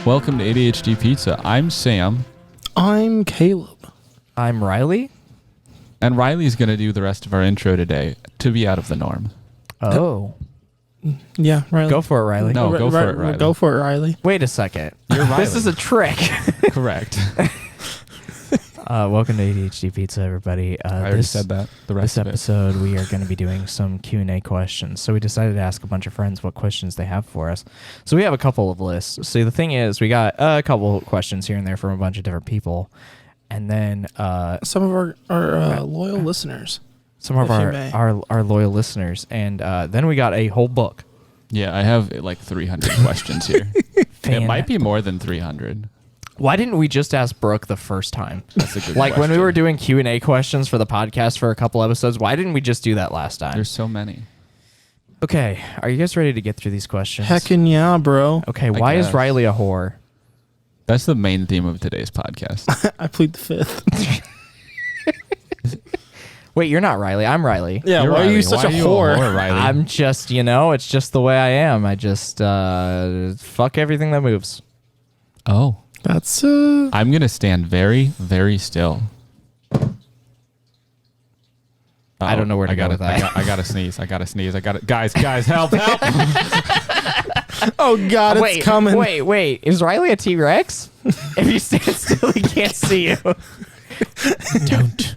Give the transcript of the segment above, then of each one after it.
Welcome to ADHD Pizza. I'm Sam. I'm Caleb. I'm Riley. And Riley's going to do the rest of our intro today to be out of the norm. Oh. Yeah, Riley. Go for it, Riley. No, go for it, Riley. Go for it, Riley. Wait a second. You're Riley. This is a trick. Correct. Welcome to ADHD Pizza, everybody. I already said that. The rest This of it. episode, we are going to be doing some Q&A questions. So we decided to ask a bunch of friends what questions they have for us. So we have a couple of lists. So the thing is, we got a couple questions here and there from a bunch of different people. And then Some of our loyal listeners. some of if you may. our loyal listeners. And then we got a whole book. Yeah, I have like 300 questions here. It might be more than 300. Why didn't we just ask Brooke the first time? That's a good Like when we question. were doing Q&A questions for the podcast for a couple episodes, why didn't we just do that last time? There's so many. Okay, are you guys ready to get through these questions? Heckin' yeah, bro. Okay, why is guess. Riley a whore? That's the main theme of today's podcast. I plead the fifth. Wait, you're not Riley. I'm Riley. Yeah, You're why are Riley. you such Why a are you whore? Riley? I'm just, it's just the way I am. I just fuck everything that moves. Oh. That's I'm going to stand very, very still. I don't know where to go with that. I gotta sneeze. I gotta sneeze. Guys, help. Oh god, Wait, it's coming. Wait. Is Riley a T-Rex? If you stand still, he can't see you. Don't.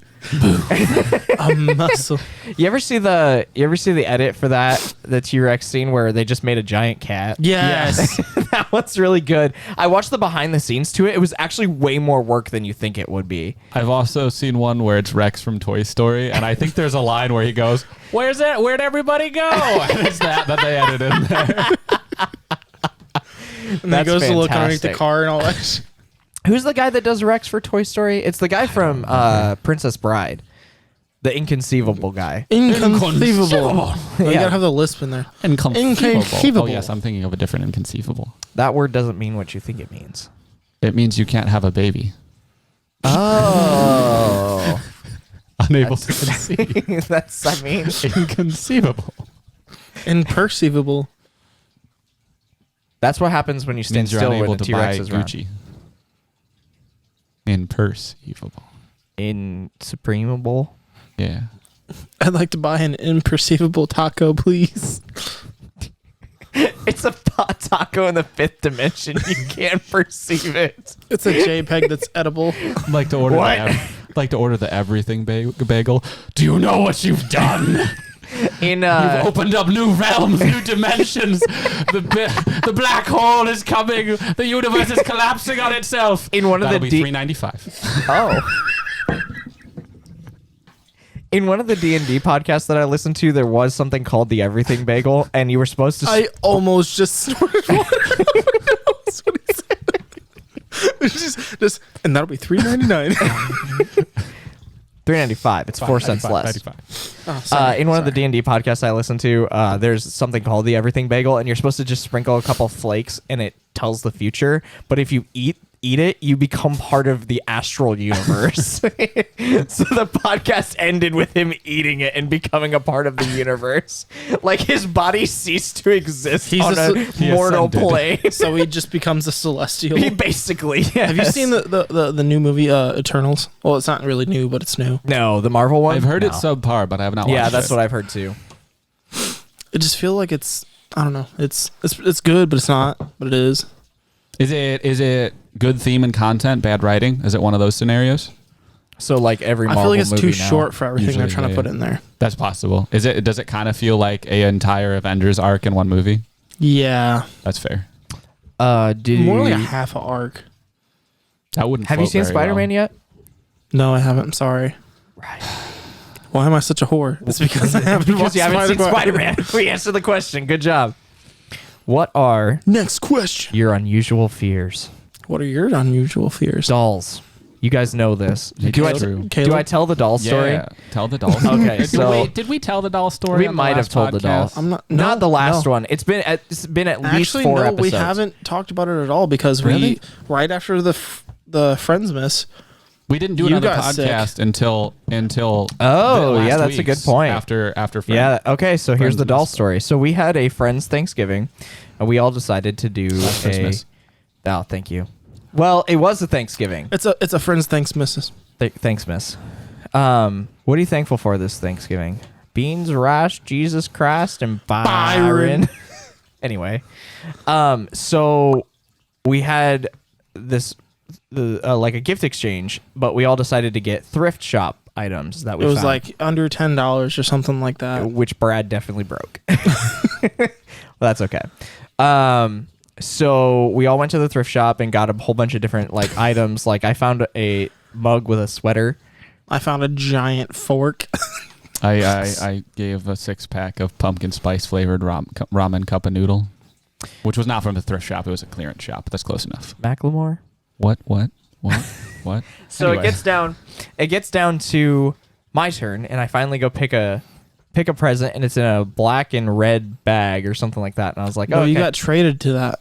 A muscle. You ever see the edit for the T-Rex scene where they just made a giant cat? Yes. That one's really good. I watched the behind the scenes to it. It was actually way more work than you think it would be. I've also seen one where it's Rex from Toy Story, and I think there's a line where he goes, "Where's it? Where'd everybody go?" And it's that they edited in there. And then That's goes to look underneath the fantastic. car and all that. Who's the guy that does Rex for Toy Story? It's the guy from Princess Bride. The inconceivable guy. Inconceivable. Oh, you Yeah. gotta have the lisp in there. Inconceivable. Oh, yes, I'm thinking of a different inconceivable. That word doesn't mean what you think it means. It means you can't have a baby. Oh. Unable to conceive. That's, Inconceivable. Imperceivable. that's what happens when you stand Means you're still unable when the to buy T-Rex is around. Gucci. Imperceivable. Insupremable. Yeah. I'd like to buy an imperceivable taco, please. It's a pot taco in the fifth dimension. You can't perceive it. It's a JPEG that's edible. I'd like to order What? like to order the everything bagel. Do you know what you've done? In You've opened up new realms, new dimensions. The black hole is coming. The universe is collapsing on itself. In one of That'll the be $3.95. Oh. In one of the D&D podcasts that I listened to, there was something called the Everything Bagel, and you were supposed to... I almost just snorted water. That's what he said. Just, and that'll be $3.99. $3.95. It's 4 cents less. Oh, sorry, In one of the D&D podcasts I listened to, there's something called the Everything Bagel, and you're supposed to just sprinkle a couple flakes, and it tells the future. But if you eat it, you become part of the astral universe. So the podcast ended with him eating it and becoming a part of the universe. Like his body ceased to exist He's on a a mortal plane. So he just becomes a celestial. He basically, yes. Have you seen the new movie Eternals? Well, it's not really new, but it's new. No, the Marvel one? I've heard No. it's subpar, but I have not watched it. Yeah, that's what I've heard too. I just feel like it's, I don't know. It's good, but it's not. But it is. Is it good theme and content, bad writing? Is it one of those scenarios? So like every I Marvel feel like it's too movie now. short for everything Usually, they're trying to put yeah. in there. That's possible. Does it kind of feel like an entire Avengers arc in one movie? Yeah. That's fair. More like a half a arc. That wouldn't. Have you float seen very Spider-Man well. yet? No, I haven't. I'm sorry. Right. Why am I such a whore? It's because I haven't Because watched you haven't seen Spider-Man. Spider-Man. We answered the question. Good job. What are Next question. your unusual fears? What are your unusual fears? Dolls. You guys know this. Do I, True. do I tell the doll story? Yeah, tell the doll. Okay, so did we tell the doll story? we on the might have last told the doll. podcast? I'm not. Not the last no. one. It's been at least Actually, 4 no, episodes. we haven't talked about it at all because Really? right after the Friendsmas, We didn't do You another got sick. podcast until Oh, the yeah, last that's a good week's point. After Friends. Yeah. Okay. So here's the doll Friendsmas. story. So we had a friend's Thanksgiving, and we all decided to do Christmas. Oh, thank you. Well, it was a Thanksgiving. It's a friend's thanks, Mrs. Thanks, miss. What are you thankful for this Thanksgiving? Beans, rice, Jesus Christ, and Byron. Anyway, so we had this like a gift exchange, but we all decided to get thrift shop items that we It was found, like under $10 or something like that. which Brad definitely broke. Well, that's okay. So we all went to the thrift shop and got a whole bunch of different like items. Like I found a mug with a sweater. I found a giant fork. I gave a 6-pack of pumpkin spice flavored ramen cup of noodle, which was not from the thrift shop. It was a clearance shop, but that's close enough. Macklemore. What? So Anyway. it gets down to my turn, and I finally go pick a present, and it's in a black and red bag or something like that. And I was like, No, oh, you okay. got traded to that.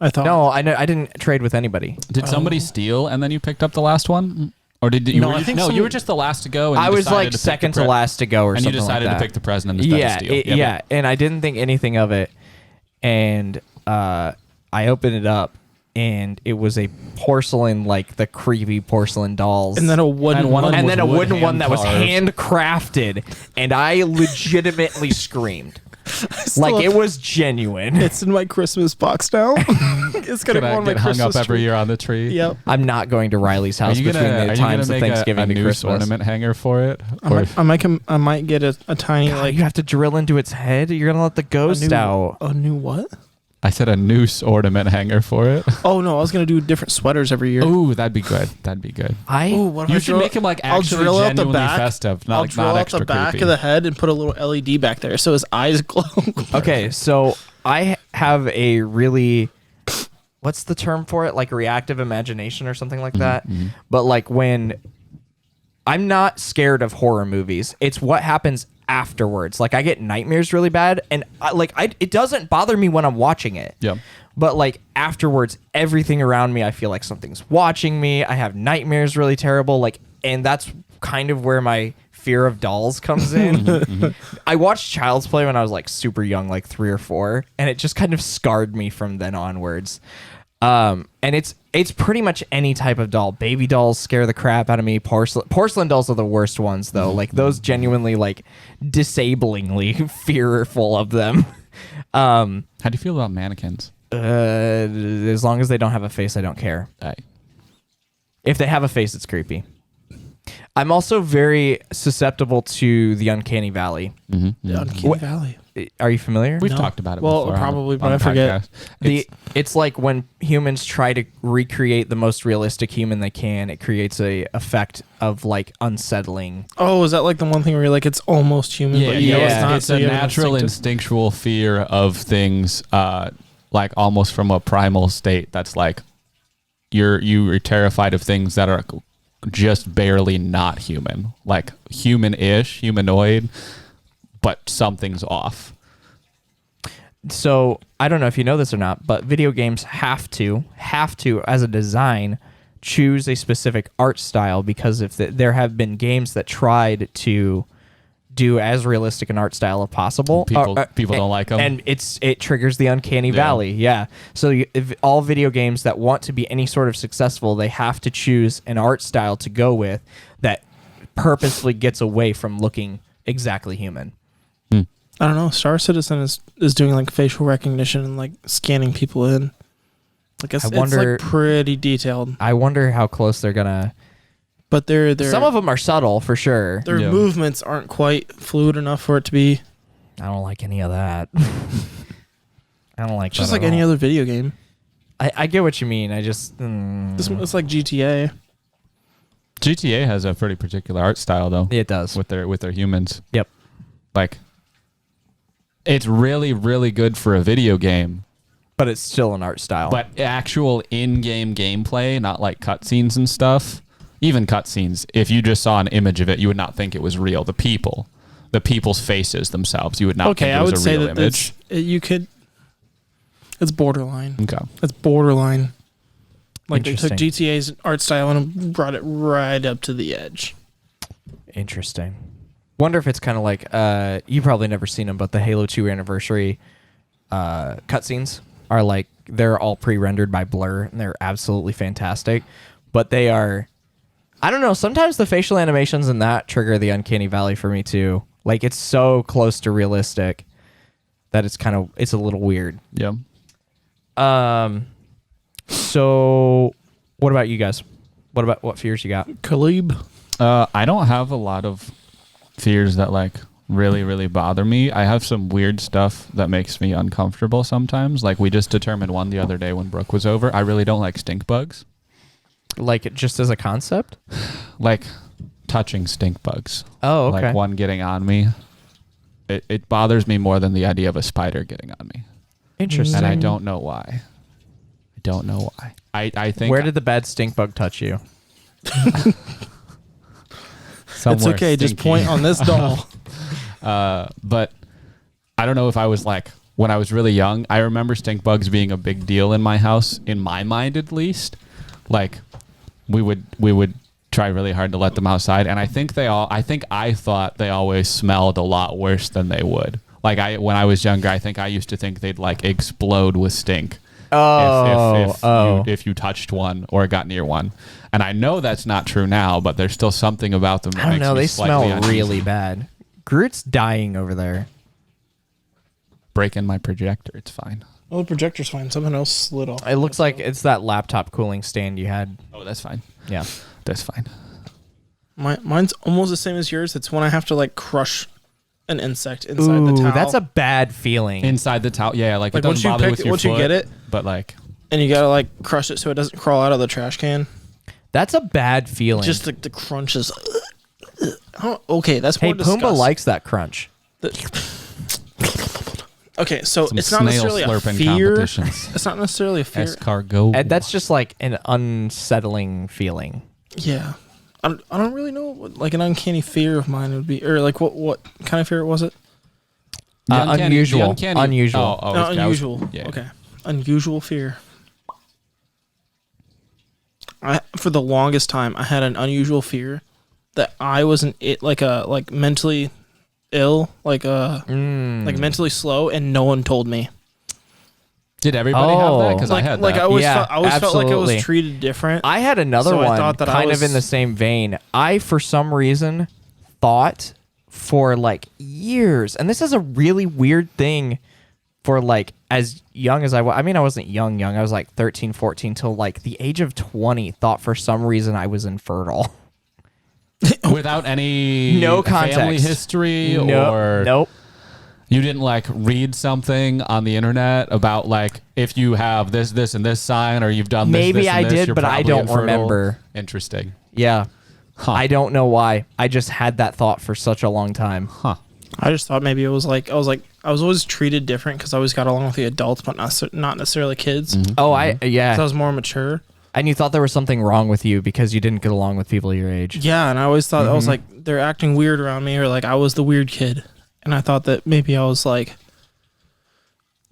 I thought. No, I didn't trade with anybody. Did somebody steal and then you picked up the last one? Or did you? No, were I you- think no, some- you were just the last to go. And I you was decided like to pick second the to last to go or and something you decided like that. to pick the present instead of steal. Yep. And I didn't think anything of it. And I opened it up, and it was a porcelain, like the creepy porcelain dolls. And then a wooden And one one. of them and was then a wood wooden one that was hand-carved. handcrafted, and I legitimately screamed. Like it was genuine. It's in my Christmas box now. It's gonna Gonna go on my get hung Christmas up every tree. year on the tree. Yep. I'm not going to Riley's Are house you between gonna the times of make Thanksgiving a to noose Christmas. ornament hanger for it? I might get a tiny God, like you have to drill into its head. You're gonna let the ghost out. A new what? I said a noose ornament hanger for it. Oh no, I was gonna do different sweaters every year. Ooh, that'd be good. That'd be good. Ooh, what if You I should drill- make him like I'll actually drill out the genuinely back. festive, not I'll like drill not out extra the back creepy. of the head and put a little LED back there so his eyes glow. Okay, so I have a really, what's the term for it? Like reactive imagination or something like that. But like when I'm not scared of horror movies, it's what happens afterwards. Like I get nightmares really bad, and it doesn't bother me when I'm watching it. Yeah. But like afterwards, everything around me, I feel like something's watching me. I have nightmares really terrible. Like, and that's kind of where my fear of dolls comes in. I watched Child's Play when I was like super young, like 3 or 4, and it just kind of scarred me from then onwards. And it's pretty much any type of doll. Baby dolls scare the crap out of me. Porcelain dolls are the worst ones though. Like those genuinely like disablingly fearful of them. How do you feel about mannequins? As long as they don't have a face, I don't care. If they have a face, it's creepy. I'm also very susceptible to the Uncanny Valley. Uncanny Valley. Are you familiar? We've No. talked about it Well, before. probably, but on I the forget. podcast. It's like when humans try to recreate the most realistic human they can, it creates a effect of like unsettling. Oh, is that like the one thing where you're like it's almost human, but you know it's not? It's so a you have natural instinctive- instinctual fear of things, like almost from a primal state. That's like you're terrified of things that are just barely not human, like human-ish, humanoid, but something's off. So I don't know if you know this or not, but video games have to as a design choose a specific art style, because if there have been games that tried to do as realistic an art style as possible, People don't like 'em. and it triggers the uncanny valley. Yeah. So if all video games that want to be any sort of successful, they have to choose an art style to go with that purposely gets away from looking exactly human. I don't know. Star Citizen is doing like facial recognition and like scanning people in. Like it's wonder- like pretty detailed, I wonder how close they're gonna. but their Some of them are subtle for sure. their Yeah. movements aren't quite fluid enough for it to be I don't like any of that. I don't like just that like at any all. other video game. I get what you mean. I just It's like GTA. GTA has a pretty particular art style though, it does. with their humans. Yep. Like, it's really, really good for a video game, But it's still an art style. but actual in-game gameplay, not like cutscenes and stuff. Even cutscenes, if you just saw an image of it, you would not think it was real. The people's faces themselves, you would not Okay, think it I was would a say real that image. you could. It's borderline. Okay. It's borderline. Like they took Interesting. GTA's art style and brought it right up to the edge. Interesting. Wonder if it's kind of like you probably never seen them, but the Halo 2 anniversary cutscenes. are like they're all pre-rendered by Blur and they're absolutely fantastic. But they are, I don't know. Sometimes the facial animations in that trigger the uncanny valley for me too. Like it's so close to realistic that it's a little weird. Yeah. So what about you guys? What fears you got? Khalib. I don't have a lot of fears that like really, really bother me. I have some weird stuff that makes me uncomfortable sometimes. Like we just determined one the other day when Brooke was over. I really don't like stink bugs. Like just as a concept? Like touching stink bugs. Oh, okay. Like one getting on me. It bothers me more than the idea of a spider getting on me. Interesting. And I don't know why. I don't know why. I think... Where did the bad stink bug touch you? It's okay. Just point on this doll. But I don't know if I was like... When I was really young, I remember stink bugs being a big deal in my house, in my mind at least. Like, we would try really hard to let them outside, and I thought they always smelled a lot worse than they would. Like when I was younger, I think I used to think they'd like explode with stink. If you touched one or got near one. And I know that's not true now, but there's still something about them that I don't makes know, me they slightly smell uneasy. really bad. Groot's dying over there. Break in my projector, it's fine. Oh, the projector's fine. Something else slid off. It looks like it's that laptop cooling stand you had. Oh, that's fine. Yeah. That's fine. Mine's almost the same as yours. It's when I have to like crush an insect inside the towel. That's a bad feeling. Inside the towel, yeah, like it Like, doesn't bother with your once you foot, get it, but like and you gotta like crush it so it doesn't crawl out of the trash can. That's a bad feeling. Just the crunch is. Okay, that's hey, more disgusting. Pumbaa likes that crunch. Okay, so some it's not snail necessarily a slurping fear. competitions. It's not necessarily a fear. Escargot. And that's just like an unsettling feeling. Yeah, I don't really know what like an uncanny fear of mine would be, or like what kind of fear was it? Unusual. Unusual. Oh, No, okay, unusual. yeah. Okay, unusual fear. For the longest time, I had an unusual fear that I wasn't like mentally ill, like mentally slow, and no one told me. Did everybody have that? Because Like, I had like that. I always Yeah, felt like I absolutely. was treated different. I had another So I one thought that I kind was- of in the same vein. I, for some reason, thought for like years, and this is a really weird thing for like as young as I was. I mean, I wasn't young. I was like 13, 14 till like the age of 20, thought for some reason I was infertile. Without any No family context. history or Nope. you didn't like read something on the internet about like if you have this and this sign or you've done this, Maybe this, and I this, did, you're but I probably don't infertile. remember. Interesting. Yeah. Huh. I don't know why. I just had that thought for such a long time. Huh. I just thought maybe it was like I was always treated different because I always got along with the adults, but not necessarily kids. Oh, So I yeah. was more mature. And you thought there was something wrong with you because you didn't get along with people your age. Yeah, and I always thought I was like they're acting weird around me, or like I was the weird kid, and I thought that maybe I was like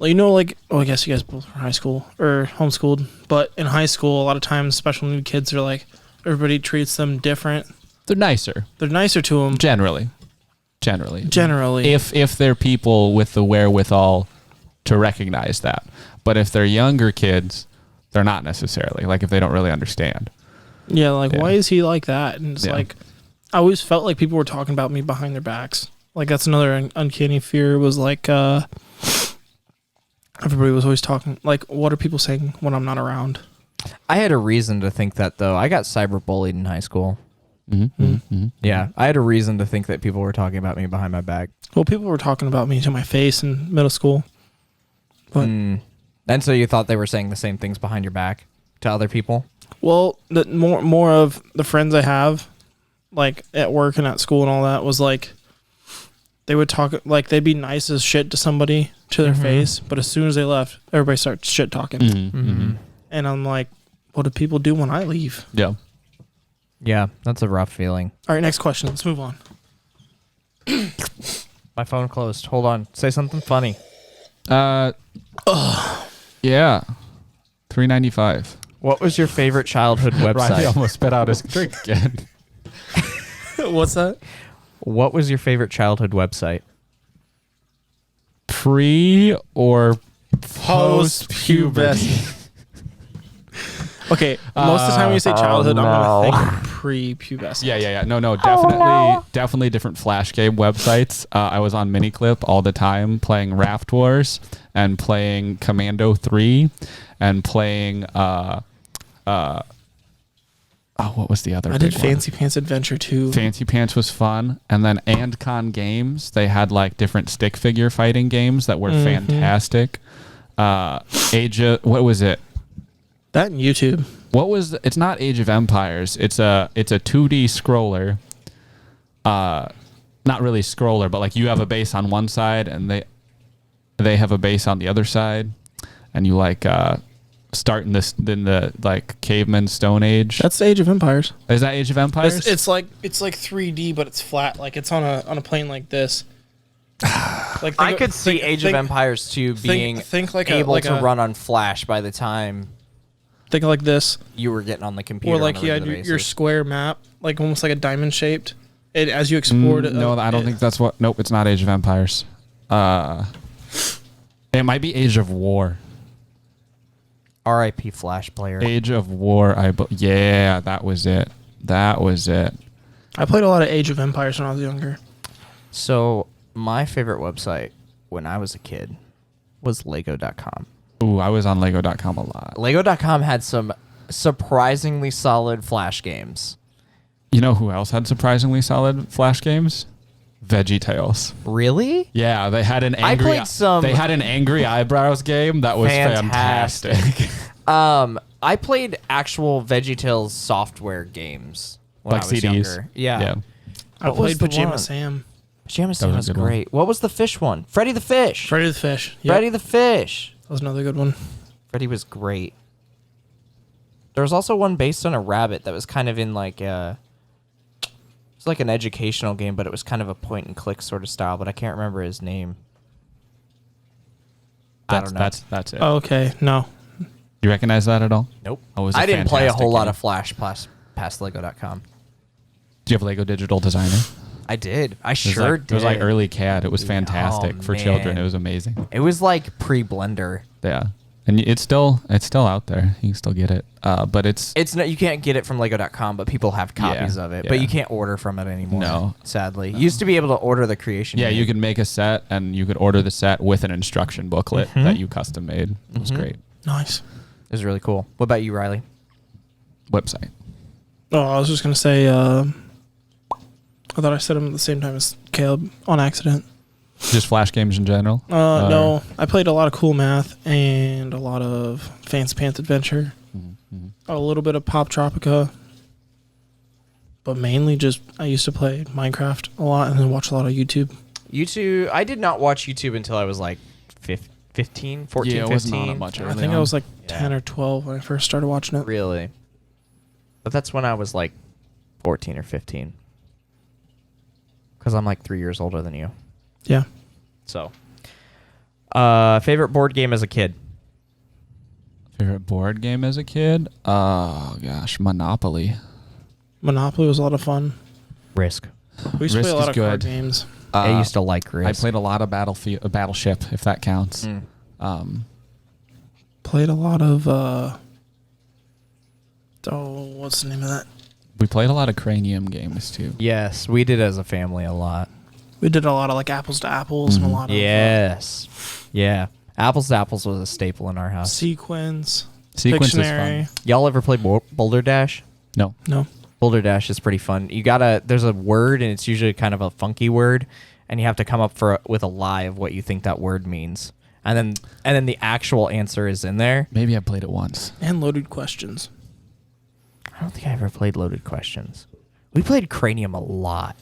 I guess you guys both were high school or homeschooled, but in high school a lot of times special needs kids are like everybody treats them different. They're nicer They're nicer to them generally. generally. If they're people with the wherewithal to recognize that. But if they're younger kids, they're not necessarily. Like if they don't really understand. Yeah, like Yeah. why is he like that? And it's Yeah. like I always felt like people were talking about me behind their backs. Like that's another uncanny fear was like everybody was always talking like what are people saying when I'm not around? I had a reason to think that, though. I got cyberbullied in high school. Yeah, I had a reason to think that people were talking about me behind my back. Well, people were talking about me to my face in middle school. But And so you thought they were saying the same things behind your back to other people? well, the more of the friends I have like at work and at school and all that was like they would talk like they'd be nice as shit to somebody to their face, but as soon as they left, everybody starts shit talking. And I'm like, what do people do when I leave? Yeah. Yeah, that's a rough feeling. All right, next question. Let's move on. My phone closed. Hold on. Say something funny. Yeah. $3.95. What was your favorite childhood Riley website? almost spit out his drink again. What's that? What was your favorite childhood website? Pre or Post-pubescent. Okay, most of the time when you say childhood, I'm gonna think pre-pubescent. Yeah. No, definitely different Flash game websites. I was on Miniclip all the time playing Raft Wars and playing Commando 3 and playing what was the other? I did Fancy Pants Adventure 2. Fancy Pants was fun, and then Andcon Games, they had like different stick figure fighting games that were fantastic. What was it? That and YouTube. It's not Age of Empires. It's a 2D scroller. Not really scroller, but like you have a base on one side and they have a base on the other side, and you like start in the like caveman Stone Age. That's Age of Empires. Is that Age of Empires? It's like 3D, but it's flat. Like it's on a plane like this. Like I could see Age of Empires 2 being able to run on Flash by the time think like this, you were getting on the computer. or like you had your square map, like almost like a diamond shaped. It as you explored it. No, I don't think that's what. Nope, it's not Age of Empires. It might be Age of War. R.I.P. Flash player. Age of War. Yeah, that was it. I played a lot of Age of Empires when I was younger. So my favorite website when I was a kid was Lego.com. Ooh, I was on Lego.com a lot. Lego.com had some surprisingly solid Flash games. You know who else had surprisingly solid Flash games? VeggieTales. Really? Yeah, they had an angry. They had an angry eyebrows game that was fantastic. I played actual VeggieTales software games when like I was CDs. younger. Yeah. I played Pajama Sam. Pajama Sam was great. What was the fish one? Freddy the Fish. Freddy the Fish. Yep. Freddy the Fish. That was another good one. Freddy was great. There was also one based on a rabbit that was kind of in like it's like an educational game, but it was kind of a point and click sort of style, but I can't remember his name. I don't know. That's it. Oh, okay. No. You recognize that at all? Nope. I didn't play a whole lot of Flash past Lego.com. Do you have Lego Digital Designer? I did. I did. did. It was like early CAD. It was fantastic for children. It was amazing. It was like pre-Blender. Yeah. And it's still out there. You can still get it. But it's not, you can't get it from Lego.com, but people have copies of it. Yeah. But you can't order from it anymore. No. Sadly. You used to be able to order the creation. Yeah, you could make a set and you could order the set with an instruction booklet that you custom made. It was great. Nice. It was really cool. What about you, Riley? Website. Oh, I was just gonna say. I thought I said them at the same time as Caleb on accident. Just Flash games in general? No, I played a lot of Cool Math and a lot of Fancy Pants Adventure. Mm-hmm. A little bit of Pop Tropica. But mainly just, I used to play Minecraft a lot and then watch a lot of YouTube. YouTube, I did not watch YouTube until I was like 15, 14, yeah, 15. wasn't on it much I think I was like 10 or 12 when I first started watching it. Really? But that's when I was like 14 or 15. Because I'm like 3 years older than you. Yeah. So, favorite board game as a kid? Favorite board game as a kid? Oh, gosh. Monopoly. Monopoly was a lot of fun. Risk. We used to Risk play a lot is of good. card games. I used to like Risk. I played a lot of Battleship, if that counts. Played a lot of, what's the name of that? We played a lot of Cranium games, too. Yes, we did as a family a lot. We did a lot of like Apples to Apples and a lot of Yes. Yeah. Apples to Apples was a staple in our house. Sequence Sequence is Pictionary. fun. Y'all ever play Boulder Dash? No. No. Boulder Dash is pretty fun. There's a word, and it's usually kind of a funky word, and you have to come up with a lie of what you think that word means. And then the actual answer is in there. Maybe I played it once. And Loaded Questions. I don't think I ever played Loaded Questions. We played Cranium a lot.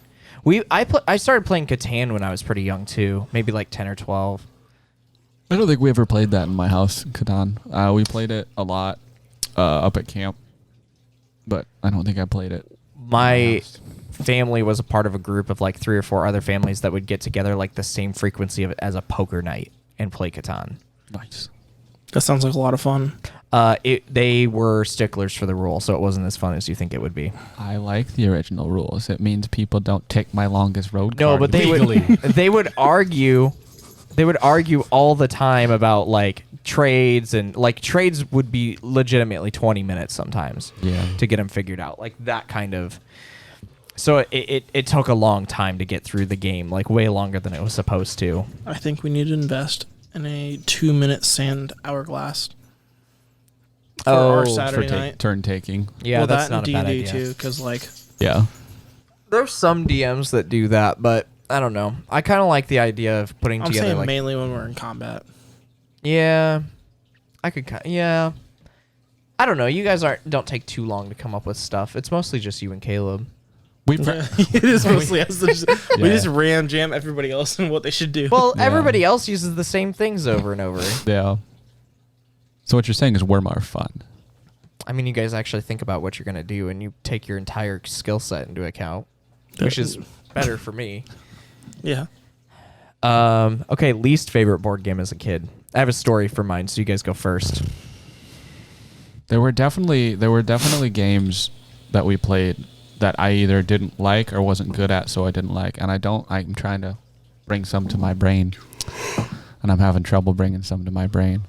I started playing Catan when I was pretty young too, maybe like 10 or 12. I don't think we ever played that in my house, Catan. We played it a lot up at camp, but I don't think I played it. My family was a part of a group of like 3 or 4 other families that would get together like the same frequency as a poker night and play Catan. Nice. That sounds like a lot of fun. They were sticklers for the rule, so it wasn't as fun as you think it would be. I like the original rules. It means people don't take my longest road No, card but legally. they would argue they would argue all the time about like trades, and like trades would be legitimately 20 minutes sometimes to get them figured out, like that kind of. So it took a long time to get through the game, like way longer than it was supposed to. I think we need to invest in a 2-minute sand hourglass for our Saturday night. Turn taking. Yeah, well, that's that not a and bad D&D idea. too, because like Yeah. There's some DMs that do that, but I don't know. I kind of like the idea of putting I'm together saying like mainly when we're in combat. yeah, I could yeah. I don't know. You guys don't take too long to come up with stuff. It's mostly just you and Caleb. It is mostly us. We Yeah. just ram jam everybody else and what they should do. Well, Yeah. everybody else uses the same things over and over. Yeah. So what you're saying is we're more fun. I mean, you guys actually think about what you're going to do, and you take your entire skill set into account, which is better for me. Yeah. Okay, least favorite board game as a kid. I have a story for mine, so you guys go first. There were definitely games that we played that I either didn't like or wasn't good at, so I didn't like. And I'm trying to bring some to my brain, and I'm having trouble bringing some to my brain.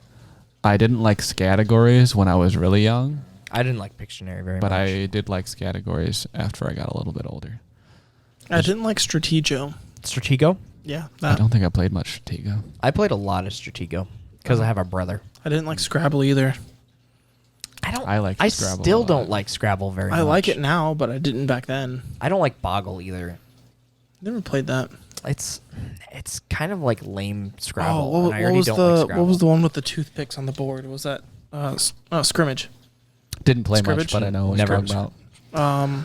I didn't like categories when I was really young. I didn't like Pictionary very much. But I did like categories after I got a little bit older. I didn't like Stratego. Stratego? Yeah. I don't think I played much Stratego. I played a lot of Stratego because I have a brother. I didn't like Scrabble either. I like Scrabble a still lot. don't like Scrabble very much. I like it now, but I didn't back then. I don't like Boggle either. Never played that. It's kind of like lame Scrabble. Oh, and I already don't like Scrabble. what was the one with the toothpicks on the board? Was that Scrimmage? Didn't play Scrimmage? much, but I know what Never you're talking about.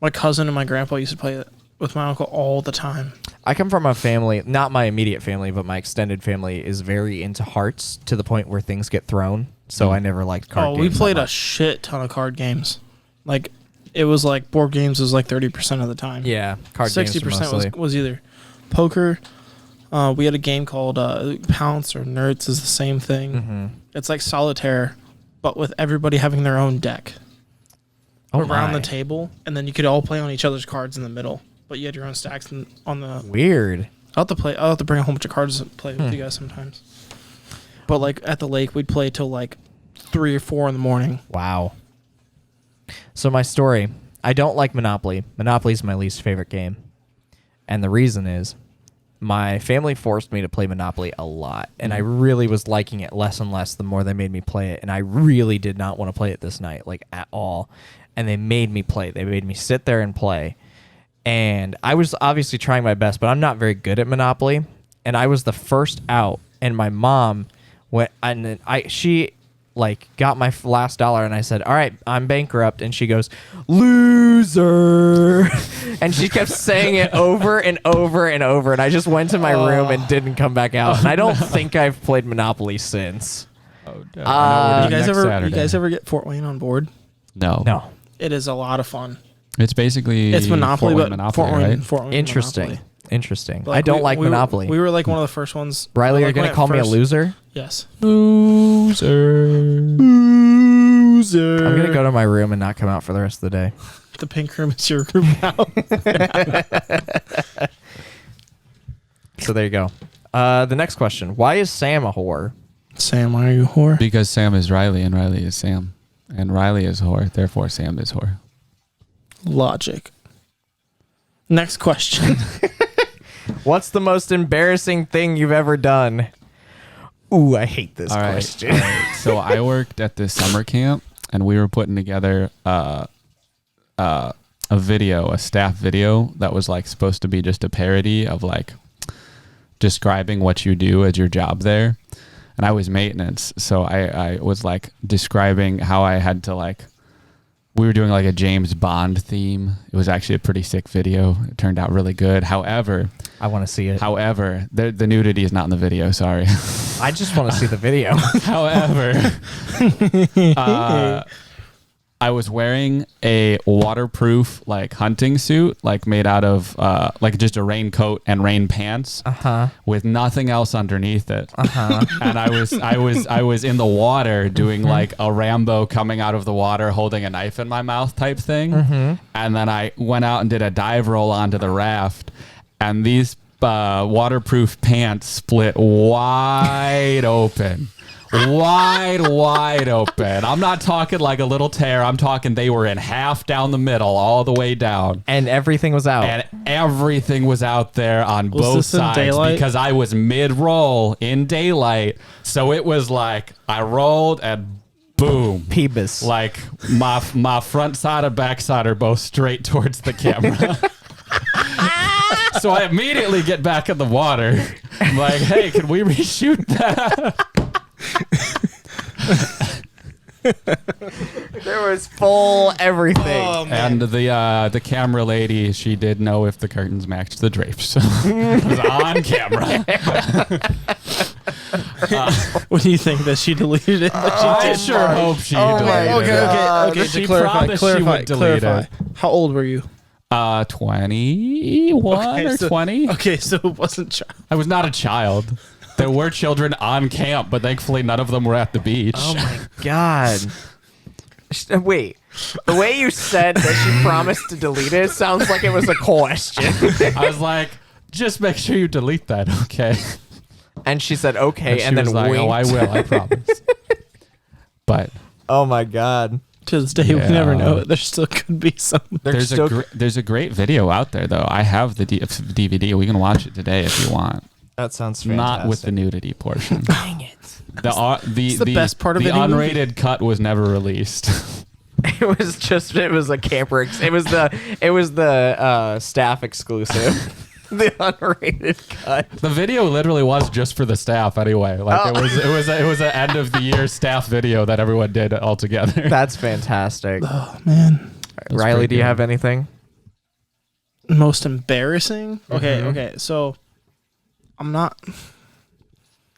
My cousin and my grandpa used to play it with my uncle all the time. I come from a family, not my immediate family, but my extended family is very into hearts to the point where things get thrown. So I never liked card games. We played that a much. shit ton of card games. Like, it was like board games was like 30% of the time. Yeah, card 60% games mostly. was either poker. We had a game called Pounce or Nerds is the same thing. Mm-hmm. It's like solitaire, but with everybody having their own deck around the table, and then you could all play on each other's cards in the middle. But you had your own stacks on the. Weird. I'll have to bring a whole bunch of cards and play with you guys sometimes. But like at the lake, we'd play till like 3 or 4 in the morning. Wow. So my story, I don't like Monopoly. Monopoly is my least favorite game. And the reason is my family forced me to play Monopoly a lot. And I really was liking it less and less the more they made me play it. And I really did not want to play it this night, like at all. And they made me play. They made me sit there and play. And I was obviously trying my best, but I'm not very good at Monopoly. And I was the first out. And my mom went, and then she like got my last dollar, and I said, "All right, I'm bankrupt." And she goes, "Loser," and she kept saying it over and over and over. And I just went to my room and didn't come back out. And I don't think I've played Monopoly since. Oh, You guys ever get Fort Wayne on board? No. No, It is a lot of fun. It's basically It's Monopoly, Fort Wayne but Monopoly, Fort Wayne, right? Fort Wayne interesting, Monopoly. interesting. But, I don't like we were- Monopoly. We were like one of the first ones. Riley, you're like, gonna when it call me a first- loser? Yes. Loser. Loser. I'm gonna go to my room and not come out for the rest of the day. The pink room is your room now. So there you go. The next question: why is Sam a whore? Sam, why are you a whore? Because Sam is Riley and Riley is Sam. And Riley is whore, therefore Sam is whore. Logic. Next question. What's the most embarrassing thing you've ever done? Ooh, I hate this All right. question. So I worked at this summer camp, and we were putting together a video, a staff video that was like supposed to be just a parody of like describing what you do as your job there. And I was maintenance, so I was like describing how I had to like. We were doing like a James Bond theme. It was actually a pretty sick video. It turned out really good. However, I want to see it. the nudity is not in the video. Sorry. I just want to see the video. However, I was wearing a waterproof like hunting suit, like made out of like just a raincoat and rain pants, with nothing else underneath it. And I was in the water doing like a Rambo coming out of the water, holding a knife in my mouth type thing. And then I went out and did a dive roll onto the raft, and these waterproof pants split wide open. Wide open. I'm not talking like a little tear. I'm talking they were in half down the middle, all the way down. And everything was out. And everything was out there on Was both this in sides daylight? because I was mid-roll in daylight. So it was like I rolled and boom. Peebus. Like my front side and back side are both straight towards the camera. So I immediately get back in the water. I'm like, hey, can we reshoot that? There was full everything. Oh, man. And the camera lady, she did know if the curtains matched the drapes. So it was on camera. What do you think that she deleted it? That she I did? sure hope she Oh my deleted it. Okay. She To clarify, promised she would delete it. How old were you? 21 Okay, or so- 20. Okay, so it wasn't child. I was not a child. There were children on camp, but thankfully none of them were at the beach. Oh my god. Wait. The way you said that she promised to delete it sounds like it was a question. I was like, just make sure you delete that, okay? And she said okay, she and then was like, winked. oh, I will, I promise. But Oh my god. To this day, we Yeah. never know. There still could be some. There's still there's a great video out there though. I have the DVD. We can watch it today if you want. That sounds fantastic. Not with the nudity portion. Dang it. the best part of the any movie. unrated cut was never released. It was a camper. It was the staff exclusive. The unrated cut. The video literally was just for the staff anyway. Like it was an end of the year staff video that everyone did all together. That's fantastic. Oh man, Riley, pretty do you good. have anything? most embarrassing. Okay. So I'm not.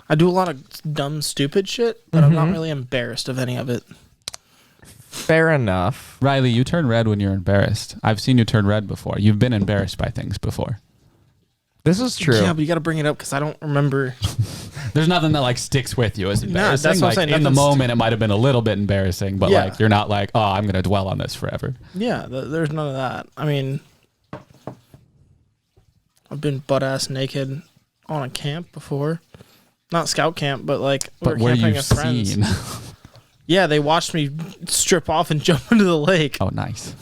I do a lot of dumb, stupid shit, but I'm not really embarrassed of any of it. Fair enough. Riley, you turn red when you're embarrassed. I've seen you turn red before. You've been embarrassed by things before. This is true. Yeah, but you got to bring it up because I don't remember. There's nothing that like sticks with you as embarrassing. that's what I'm like saying. in the Nothing's- moment, it might have been a little bit embarrassing, but Yeah. like you're not like, oh, I'm gonna dwell on this forever. Yeah, there's none of that. I mean, I've been butt ass naked on a camp before. Not scout camp, but like we But were where camping you've with friends. seen. Yeah, they watched me strip off and jump into the lake, Oh, nice.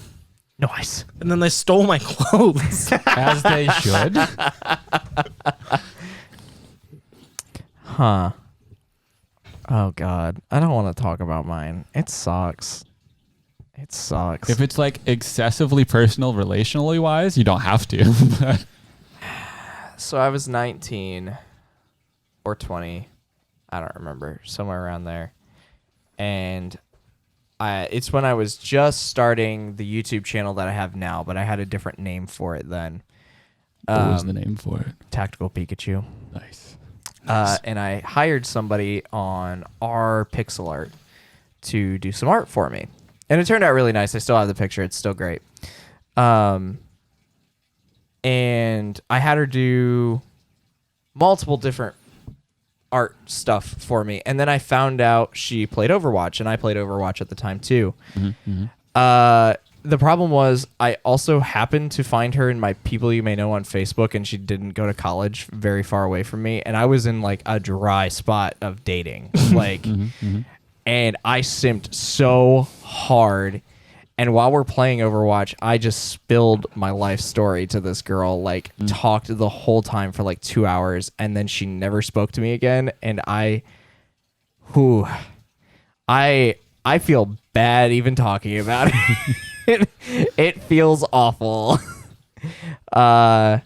Nice. and then they stole my clothes. As they should. Huh. Oh god. I don't want to talk about mine. It sucks. It sucks. If it's like excessively personal, relationally wise, you don't have to. So I was 19 or 20. I don't remember. Somewhere around there. And it's when I was just starting the YouTube channel that I have now, but I had a different name for it then. What was the name for it? Tactical Pikachu. Nice. And I hired somebody on our pixel art to do some art for me. And it turned out really nice. I still have the picture. It's still great. And I had her do multiple different art stuff for me. And then I found out she played Overwatch, and I played Overwatch at the time too. The problem was I also happened to find her in my people you may know on Facebook, and she didn't go to college very far away from me. And I was in like a dry spot of dating. Like, and I simped so hard. And while we're playing Overwatch, I just spilled my life story to this girl, like talked the whole time for like 2 hours, and then she never spoke to me again. And I feel bad even talking about it. It feels awful. Yeah.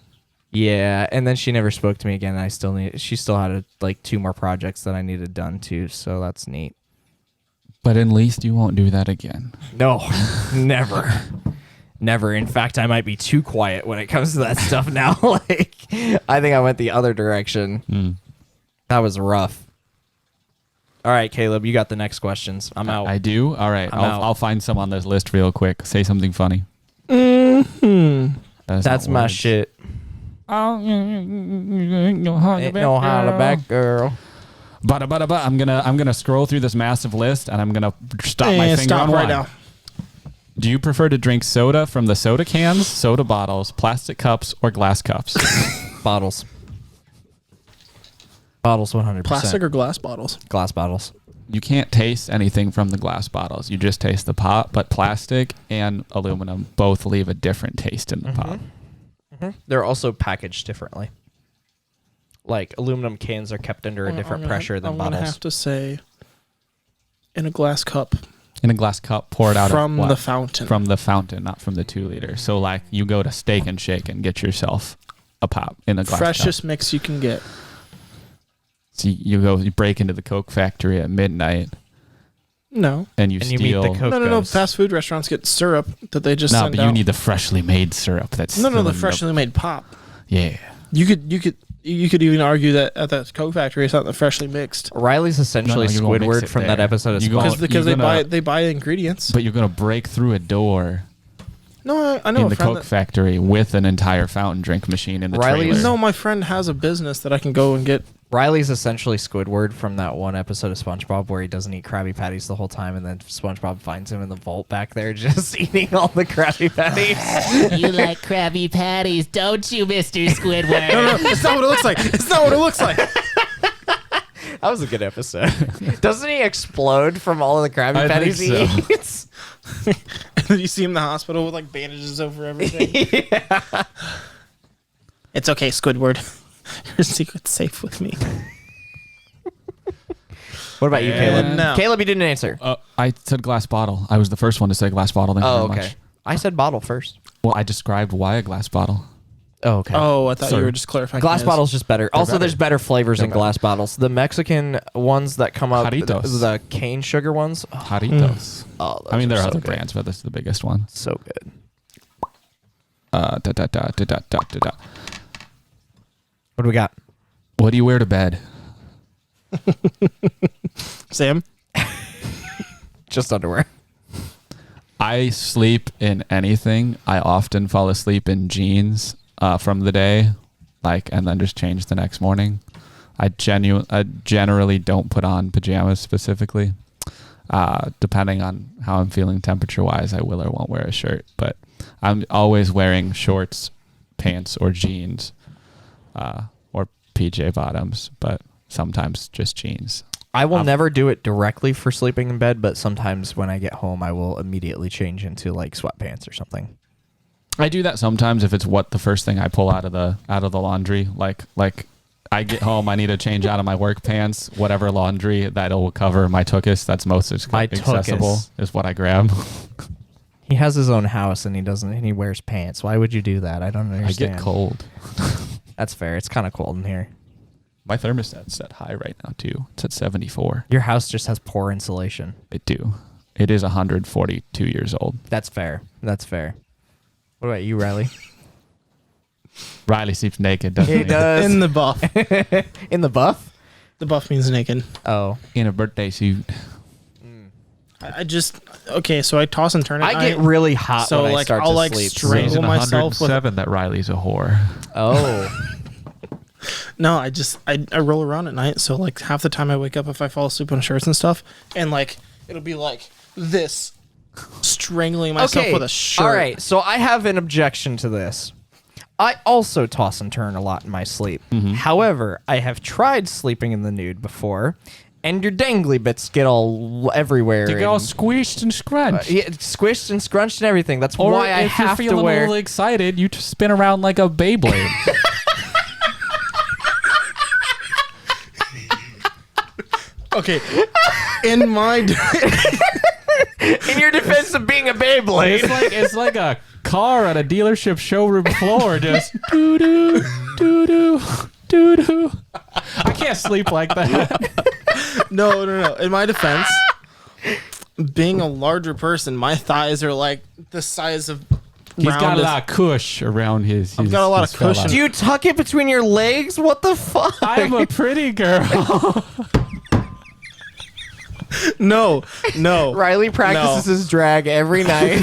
And then she never spoke to me again. And she still had like 2 more projects that I needed done too. So that's neat. But at least you won't do that again. No, never. Never. In fact, I might be too quiet when it comes to that stuff now. Like, I think I went the other direction. That was rough. All right, Caleb, you got the next questions. I'm out. I do? All right. out. I'll find some on this list real quick. Say something funny. That's That's not my words. shit. Ain't no holla back, girl. Ba-da-ba-da-ba. I'm gonna scroll through this massive list, and I'm gonna stop my And finger stop on right one. now. Do you prefer to drink soda from the soda cans, soda bottles, plastic cups, or glass cups? Bottles. Bottles 100%. Plastic or glass bottles? Glass bottles. You can't taste anything from the glass bottles. You just taste the pop, but plastic and aluminum both leave a different taste in the pop. They're also packaged differently. Like aluminum cans are kept under a different pressure than I'm bottles. gonna have to say, in a glass cup In a glass cup, poured out from of what? the fountain. From the fountain, not from the 2 liter. So like you go to Steak and Shake and get yourself a pop in a glass Freshest cup. mix you can get. So you break into the Coke factory at midnight No. and you And you steal. meet the Coke No. guys. Fast food restaurants get syrup that they just No, send but out. you need the freshly made syrup. That's no, still the in freshly made pop. Yeah. You could even argue that at that Coke factory it's not the freshly mixed Riley's essentially No, you won't mix Squidward it from that there. episode of You go- SpongeBob. because you're gonna- they buy ingredients. But you're gonna break through a door No, I know in a the friend Coke factory with an entire fountain drink machine in the Riley's- trailer. No, my friend has a business that I can go and get. Riley's essentially Squidward from that one episode of SpongeBob where he doesn't eat Krabby Patties the whole time, and then SpongeBob finds him in the vault back there just eating all the Krabby Patties. You like Krabby Patties, don't you, Mr. Squidward? No, it's not what it looks like. It's not what it looks like. That was a good episode. Doesn't he explode from all of the Krabby I Patties think he so. eats? And then you see him in the hospital with like bandages over everything. It's okay, Squidward. Your secret's safe with me. What about you, Caleb? No. Caleb, you didn't answer. I said glass bottle. I was the first one to say glass bottle. Thank you Oh, very okay. much. I said bottle first. Well, I described why a glass bottle. Oh, okay. Oh, I thought Sorry. you were just clarifying. Glass his. bottles just better. Also, better. there's better flavors in They're glass bottles. The Mexican ones that come up, Jarritos. the cane sugar ones. Oh, Jarritos. those I mean, there are so other good. brands, but this is the biggest one. So good. Da, da, da, da, da, da, da, da. What do we got? What do you wear to bed? Sam. Just underwear. I sleep in anything. I often fall asleep in jeans from the day, and then just change the next morning. I generally don't put on pajamas specifically. Depending on how I'm feeling temperature-wise, I will or won't wear a shirt. But I'm always wearing shorts, pants, or jeans, or PJ bottoms, but sometimes just jeans. I will never do it directly for sleeping in bed, but sometimes when I get home, I will immediately change into like sweatpants or something. I do that sometimes if it's the first thing I pull out of the laundry. Like I get home, I need to change out of my work pants, whatever laundry that'll cover my tuchus. That's most accessible tuchus. is what I grab. He has his own house and he wears pants. Why would you do that? I don't I understand. get cold. That's fair. It's kind of cold in here. My thermostat's set high right now too. It's at 74. Your house just has poor insulation. It do. It is 142 years old. That's fair. That's fair. What about you, Riley? Riley sleeps naked, doesn't he? does. In the buff. In the buff? The buff means naked. Oh. In a birthday suit. I just okay. So I toss and turn. At I get night. really hot So, when I like, start I'll, to like, sleep. strangle Reason myself with- 107 that Riley's a whore. Oh. No, I roll around at night. So like half the time I wake up if I fall asleep on shirts and stuff, and like it'll be like this, strangling myself Okay. with a shirt. All right. So I have an objection to this. I also toss and turn a lot in my sleep. However, I have tried sleeping in the nude before, and your dangly bits get all everywhere. You get all and- squished and scrunched. yeah, squished and scrunched and everything. That's Or why I if you're have to feeling a wear. little excited, you just spin around like a Beyblade. Okay. In my In your defense of being a Beyblade. it's like a car at a dealership showroom floor, just doo doo doo doo doo doo. I can't sleep like that. no. In my defense, being a larger person, my thighs are like the size of. He's got a round as- lot of cush around his. I've got a lot his of cushion. Do you tuck it between your legs? What the fuck? I'm a pretty girl. No. Riley practices his drag every night.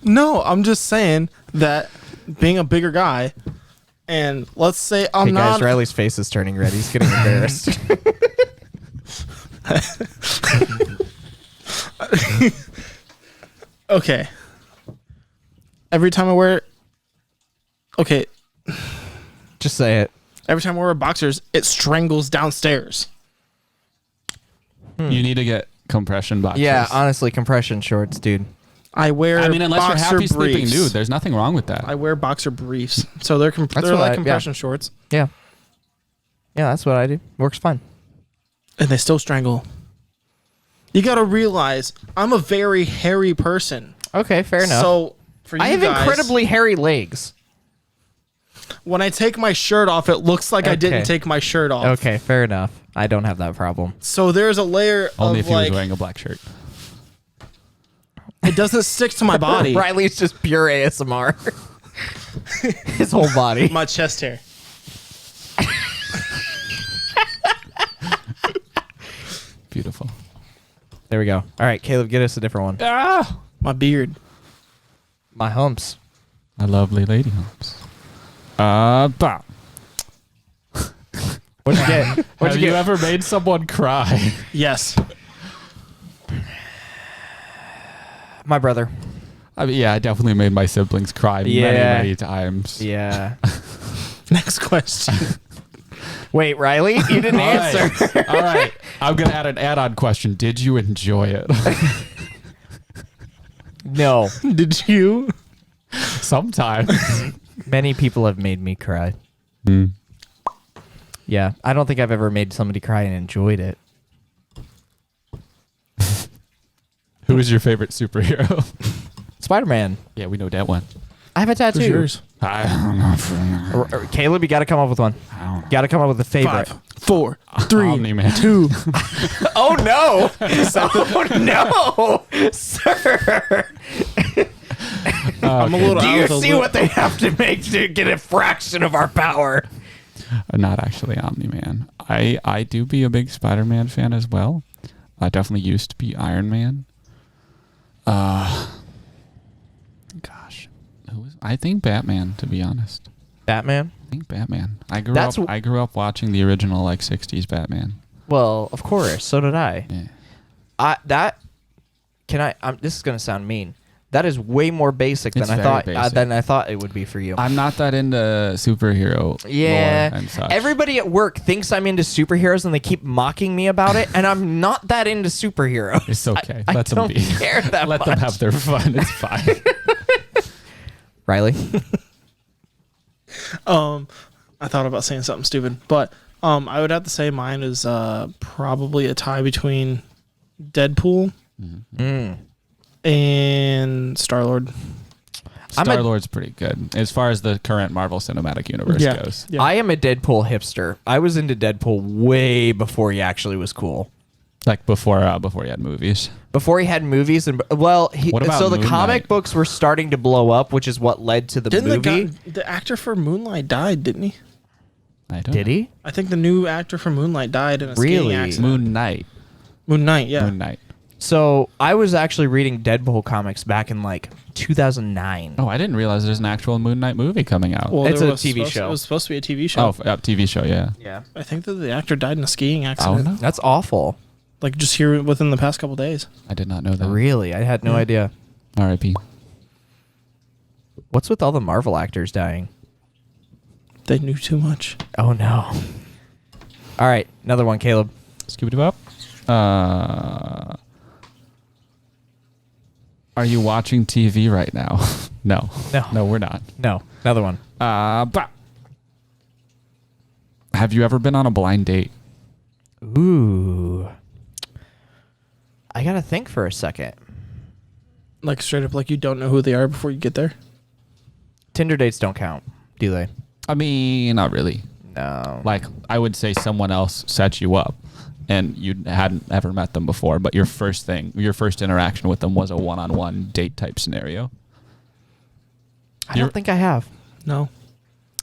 No, I'm just saying that being a bigger guy, and let's say I'm Hey guys, not. Riley's face is turning red. He's getting embarrassed. Okay. Every time I wear. Okay. Just say it. Every time I wear boxers, it strangles downstairs. You need to get compression boxers. Yeah, honestly, compression shorts, dude. I wear I mean, unless you're boxer happy sleeping briefs. nude, there's nothing wrong with that. I wear boxer briefs. So they're what like I- compression shorts. Yeah. Yeah, that's what I do. Works fine. And they still strangle. You got to realize I'm a very hairy person. Okay, fair enough. So for you I have guys, incredibly hairy legs. when I take my shirt off, it looks like I Okay. didn't take my shirt off. Okay, fair enough. I don't have that problem. So there's a layer Only of if he was like wearing a black shirt. it doesn't stick to my body. Riley's just pure ASMR. His whole body. My chest hair. Beautiful. There we go. All right, Caleb, get us a different one. Ah! My beard. My humps. My lovely lady humps. Bah. What'd you get? What'd Have you you get? ever made someone cry? Yes. My brother. I mean, yeah, I definitely made my siblings cry many, Yeah. many times. Yeah. Next question. Wait, Riley, you didn't All right. answer. All right. I'm going to add an add-on question. Did you enjoy it? No. Did you? Sometimes. Many people have made me cry. Hmm. Yeah, I don't think I've ever made somebody cry and enjoyed it. Who is your favorite superhero? Spider-Man. Yeah, we know that one. I have a tattoo. Who's yours? I don't know. Caleb, you got to come up with one. I don't Got to come up with a favorite. 5, 4, 3, Omni-Man. 2. Oh no! Oh no, sir! I'm a little Do out you of the see loop. what they have to make to get a fraction of our power? Not actually Omni-Man. I do be a big Spider-Man fan as well. I definitely used to be Iron Man. Gosh, I think Batman, to be honest. Batman? I think Batman. I That's grew up watching the original like 60s Batman. Well, of course. So did I. Yeah. This is gonna sound mean. That is way more basic It's than I very thought. basic. Than I thought it would be for you. I'm not that into superhero Yeah. lore and such. Everybody at work thinks I'm into superheroes and they keep mocking me about it, and I'm not that into superheroes. It's okay. I Let them don't be. care that Let much. them have their fun. It's fine. Riley? I thought about saying something stupid, but I would have to say mine is probably a tie between Deadpool and Star-Lord. Star-Lord's pretty good as far as the current Marvel Cinematic Universe goes. Yeah. I am a Deadpool hipster. I was into Deadpool way before he actually was cool. Like before he had movies. Before he had movies, and What about so the Moon comic Knight? books were starting to blow up, which is what led to the Didn't movie. the actor for Moonlight died, didn't he? I don't Did know. he? I think the new actor for Moonlight died in a Really? skiing accident. Moon Knight. Moon Knight, yeah. Moon Knight. So I was actually reading Deadpool comics back in like 2009. Oh, I didn't realize there's an actual Moon Knight movie coming out. Well, It's there a was TV supposed- show. It was supposed to be a TV show. TV show, yeah. Yeah, I think that the actor died in a skiing Oh accident. no, that's awful. Like just here within the past couple days. I did not know that. Really, I had no idea. R.I.P. What's with all the Marvel actors dying? They knew too much. Oh no! All right, another one, Caleb. Scooby Bop. Are you watching TV right now? No. No. No, we're not. No, another one. But have you ever been on a blind date? Ooh, I gotta think for a second. Like straight up, like you don't know who they are before you get there. Tinder dates don't count, do they? I mean, not really. No. Like, I would say someone else set you up and you hadn't ever met them before, but your first interaction with them was a one-on-one date type scenario. I don't think I have. No,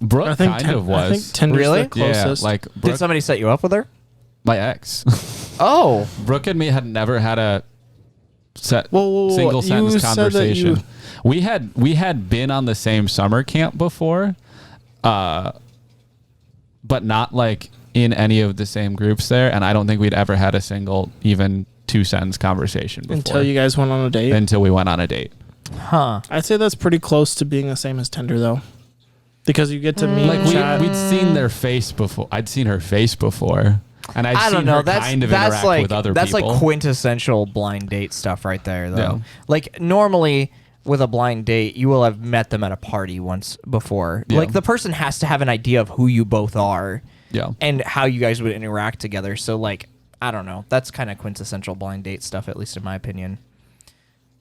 Brooke I think kind of was. I think Tinder's Really? the closest. Yeah, like Did Brooke, somebody set you up with her? my ex. Oh, Brooke and me had never had a Whoa. single You sentence said that conversation. We had been on the same summer camp before, but not like in any of the same groups there. And I don't think we'd ever had a single even 2-sentence conversation before until you guys went on a date. until we went on a date. huh. I'd say that's pretty close to being the same as Tinder, though. Because you get to meet Like chat. we'd seen their face before. I'd seen her face before, and I'd I seen don't know. her That's kind of that's interact like with other that's people. like quintessential blind date stuff right there, though. Yeah. Like normally with a blind date, you will have met them at a party once before. Yeah. Like the person has to have an idea of who you both are Yeah. and how you guys would interact together. So like I don't know. That's kind of quintessential blind date stuff, at least in my opinion.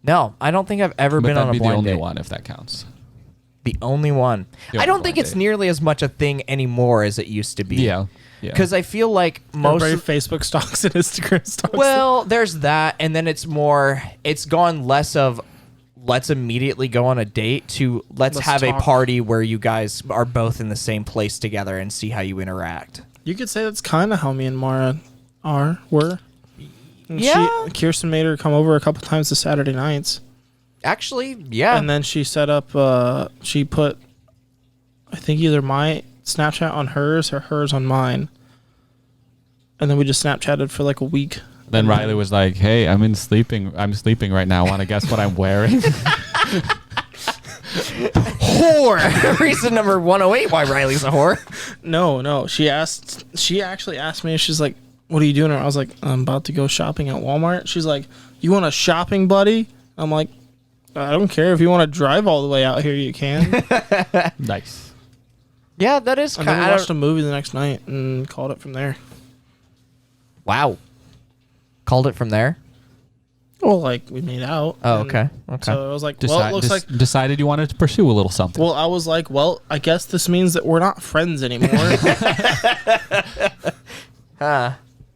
No, I don't think I've ever But been on that'd a be the blind only date. one if that counts. The only one. The I only don't think blind it's date. nearly as much a thing anymore as it used to be. Yeah. Yeah. Because I feel like most Everybody Facebook stalks and Instagram stalks. well, there's that, and then it's gone less of let's immediately go on a date to let's have talk. a party where you guys are both in the same place together and see how you interact. You could say that's kind of how me and Mara were. And Yeah. Kirsten made her come over a couple times to Saturday nights. Actually, yeah. And then she set up, she put, I think either my Snapchat on hers or hers on mine. And then we just Snapchatted for like a week. Then Riley was like, "Hey, I'm sleeping right now. Want to guess what I'm wearing?" Whore. Reason number 108 why Riley's a whore. No. She actually asked me, she's like, what are you doing? And I was like, I'm about to go shopping at Walmart. She's like, you want a shopping buddy? I'm like, I don't care. If you want to drive all the way out here, you can. Nice. Yeah, that is And kind then we of watched a movie the next night and called it from there. wow. Called it from there. Well, like we made out. Oh, and okay. Okay. So I was like, well, it looks like. Decided you wanted to pursue a little something. Well, I was like, well, I guess this means that we're not friends anymore.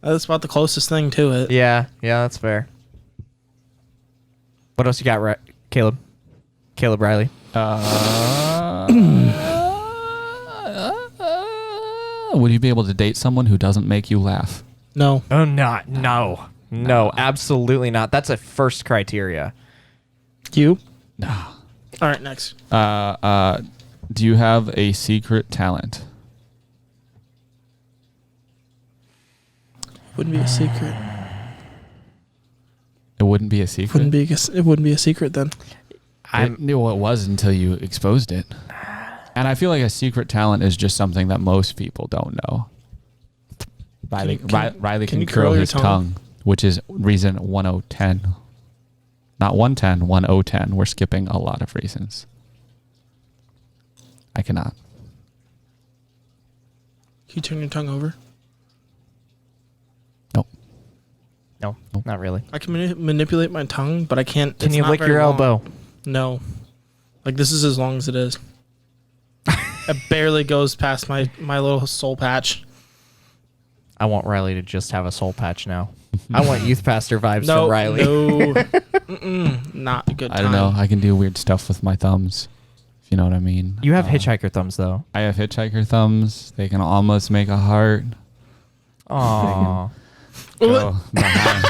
That's about the closest thing to it. Yeah, that's fair. What else you got, Caleb? Caleb Riley. Would you be able to date someone who doesn't make you laugh? No. Oh, no, absolutely not. That's a first criteria. You? No. All right, next. Do you have a secret talent? Wouldn't be a secret. It wouldn't be a secret. It wouldn't be a secret then. I knew it was until you exposed it. And I feel like a secret talent is just something that most people don't know. Riley can can you curl curl your his tongue? tongue, which is reason 1010. Not 110, 1010. We're skipping a lot of reasons. I cannot. Can you turn your tongue over? Nope. No, not really. I can manipulate my tongue, but I can't. Can it's you not lick very your long. elbow? No. Like this is as long as it is. It barely goes past my little soul patch. I want Riley to just have a soul patch now. I want youth pastor vibes No, from Riley. no, not a good time. I don't know. I can do weird stuff with my thumbs, if you know what I mean. You have hitchhiker thumbs, though. I have hitchhiker thumbs. They can almost make a heart. Aww. Go behind.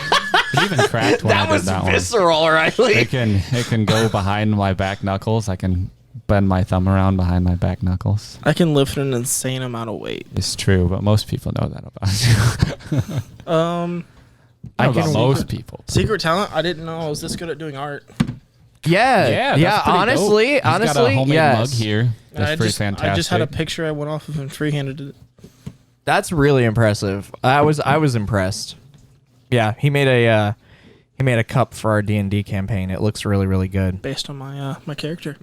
It even cracked when I did that visceral, Riley. one. It can go behind my back knuckles. I can bend my thumb around behind my back knuckles. I can lift an insane amount of weight. It's true, but most people know that about you. I can about most people. Secret talent? I didn't know I was this good at doing art. Yeah. that's pretty Honestly, dope. He's got a homemade yes. mug here. That's I pretty just, fantastic. I just had a picture I went off of and freehanded it. That's really impressive. I was impressed. Yeah, he made a cup for our D&D campaign. It looks really, really good. Based on my my character.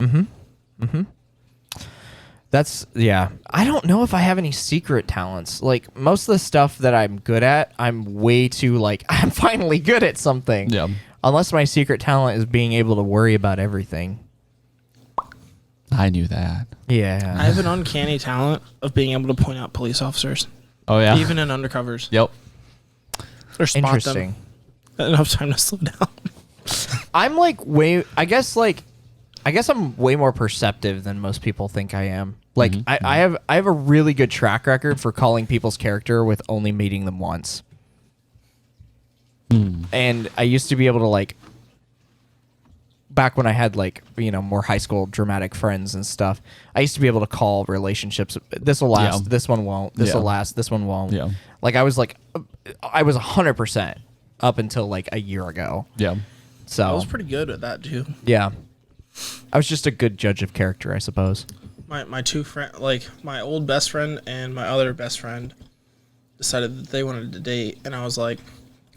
That's I don't know if I have any secret talents. Like most of the stuff that I'm good at, I'm way too like I'm finally good at something. Yeah. Unless my secret talent is being able to worry about everything. I knew that. Yeah. I have an uncanny talent of being able to point out police officers, Oh yeah. even in undercovers, Yep. or spot Interesting. them. Enough time to slow down. I'm like I guess I'm way more perceptive than most people think I am. Like I have a really good track record for calling people's character with only meeting them once. And I used to be able to like back when I had like, more high school dramatic friends and stuff, I used to be able to call relationships. This will last. Yeah. This one won't. This will Yeah. last. This one won't. Yeah. Like I was 100% up until like a year ago. Yeah. So I was pretty good at that too. yeah. I was just a good judge of character, I suppose. my two friend, like my old best friend and my other best friend, decided that they wanted to date, and I was like,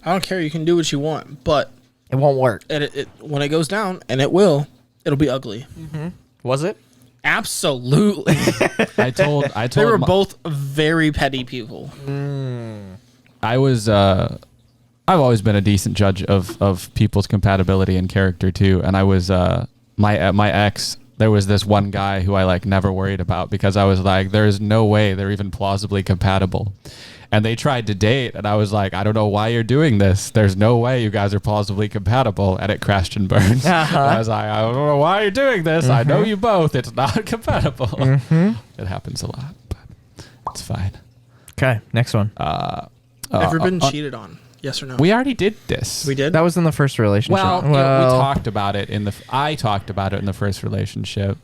I don't care. You can do what you want, but It won't work. it when it goes down, and it'll be ugly. Was it? Absolutely. I told They were both very petty people. I was I've always been a decent judge of people's compatibility and character too, and I was my ex, there was this one guy who I like never worried about because I was like, there's no way they're even plausibly compatible. And they tried to date, and I was like, I don't know why you're doing this. There's no way you guys are plausibly compatible. And it crashed and burned. I was like, I don't know why you're doing this. I know you both. It's not compatible. It happens a lot, but it's fine. Okay, next one. Ever been cheated on? Yes or no? We already did this. We did? That was in the first relationship. Well, we talked about it I talked about it in the first relationship.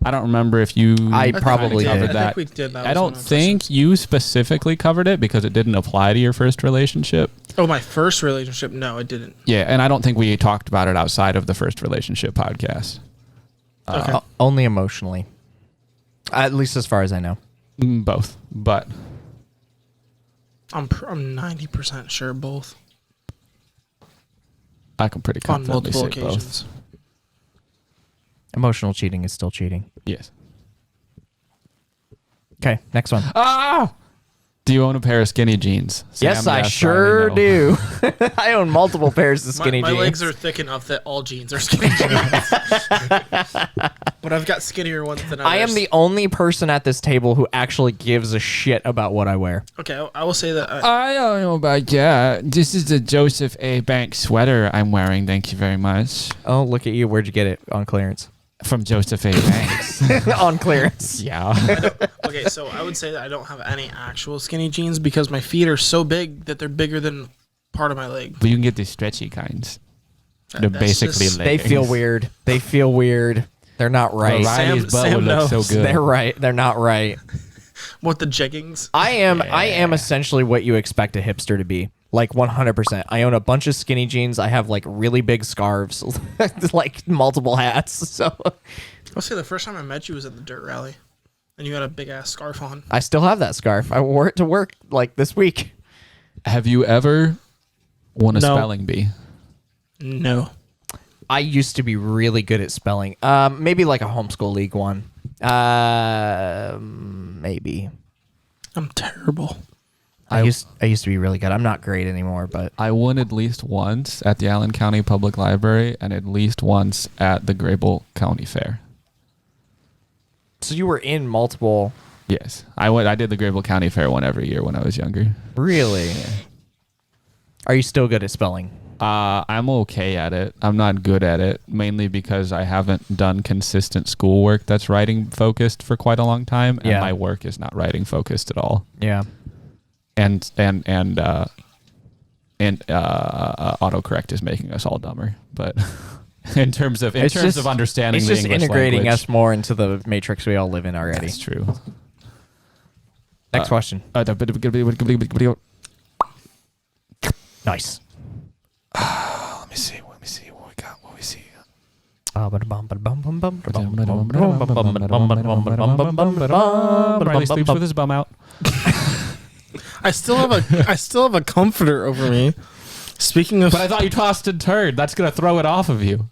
I don't remember if you probably covered did. that. I think we did. That I was don't one of the think you specifically covered it because it didn't apply to your first relationship. Oh, my first relationship? No, it didn't. Yeah, and I don't think we talked about it outside of the first relationship podcast. Okay. Only emotionally. At least as far as I know. Both, but I'm 90% sure both. I can pretty On confidently multiple say occasions. both. Emotional cheating is still cheating. Yes. Okay, next one. Ah! Do you own a pair of skinny jeans? Yes, Sam, I yes, sure no. do. I own multiple pairs of skinny my jeans. legs are thick enough that all jeans are skinny jeans. But I've got skinnier ones than others. I am the only person at this table who actually gives a shit about what I wear. Okay, I will say that. I don't know about that. This is the Joseph A. Banks sweater I'm wearing. Thank you very much. Oh, look at you. Where'd you get it? On clearance. From Joseph A. Banks. On clearance. Yeah. Okay, so I would say that I don't have any actual skinny jeans because my feet are so big that they're bigger than part of my leg. But you can get the stretchy kinds. They're That's basically just- They feel weird. They feel weird. They're not right. Riley's butt Sam would look so knows. good. They're right. They're not right. What, the jeggings? I am essentially what you expect a hipster to be. Like 100%. I own a bunch of skinny jeans. I have like really big scarves, like multiple hats. So I'll say the first time I met you was at the dirt rally, and you had a big ass scarf on. I still have that scarf. I wore it to work like this week. Have you ever won a No. spelling bee? No. I used to be really good at spelling. Maybe like a homeschool league one. Maybe. I'm terrible. I used to be really good. I'm not great anymore, but I won at least once at the Allen County Public Library and at least once at the Grable County Fair. so you were in multiple. Yes. I did the Grable County Fair one every year when I was younger. Really? Are you still good at spelling? I'm okay at it. I'm not good at it, mainly because I haven't done consistent schoolwork that's writing focused for quite a long time, and Yeah. my work is not writing focused at all. Yeah. And autocorrect is making us all dumber. But in terms of understanding it's the just English integrating language, us more into the matrix we all live in already. that's true. Next question. Nice. Let me see what we got. What we see. Riley sleeps with his bum out. I still have a comforter over me. Speaking of, But I thought you tossed and turned. That's gonna throw it off of you.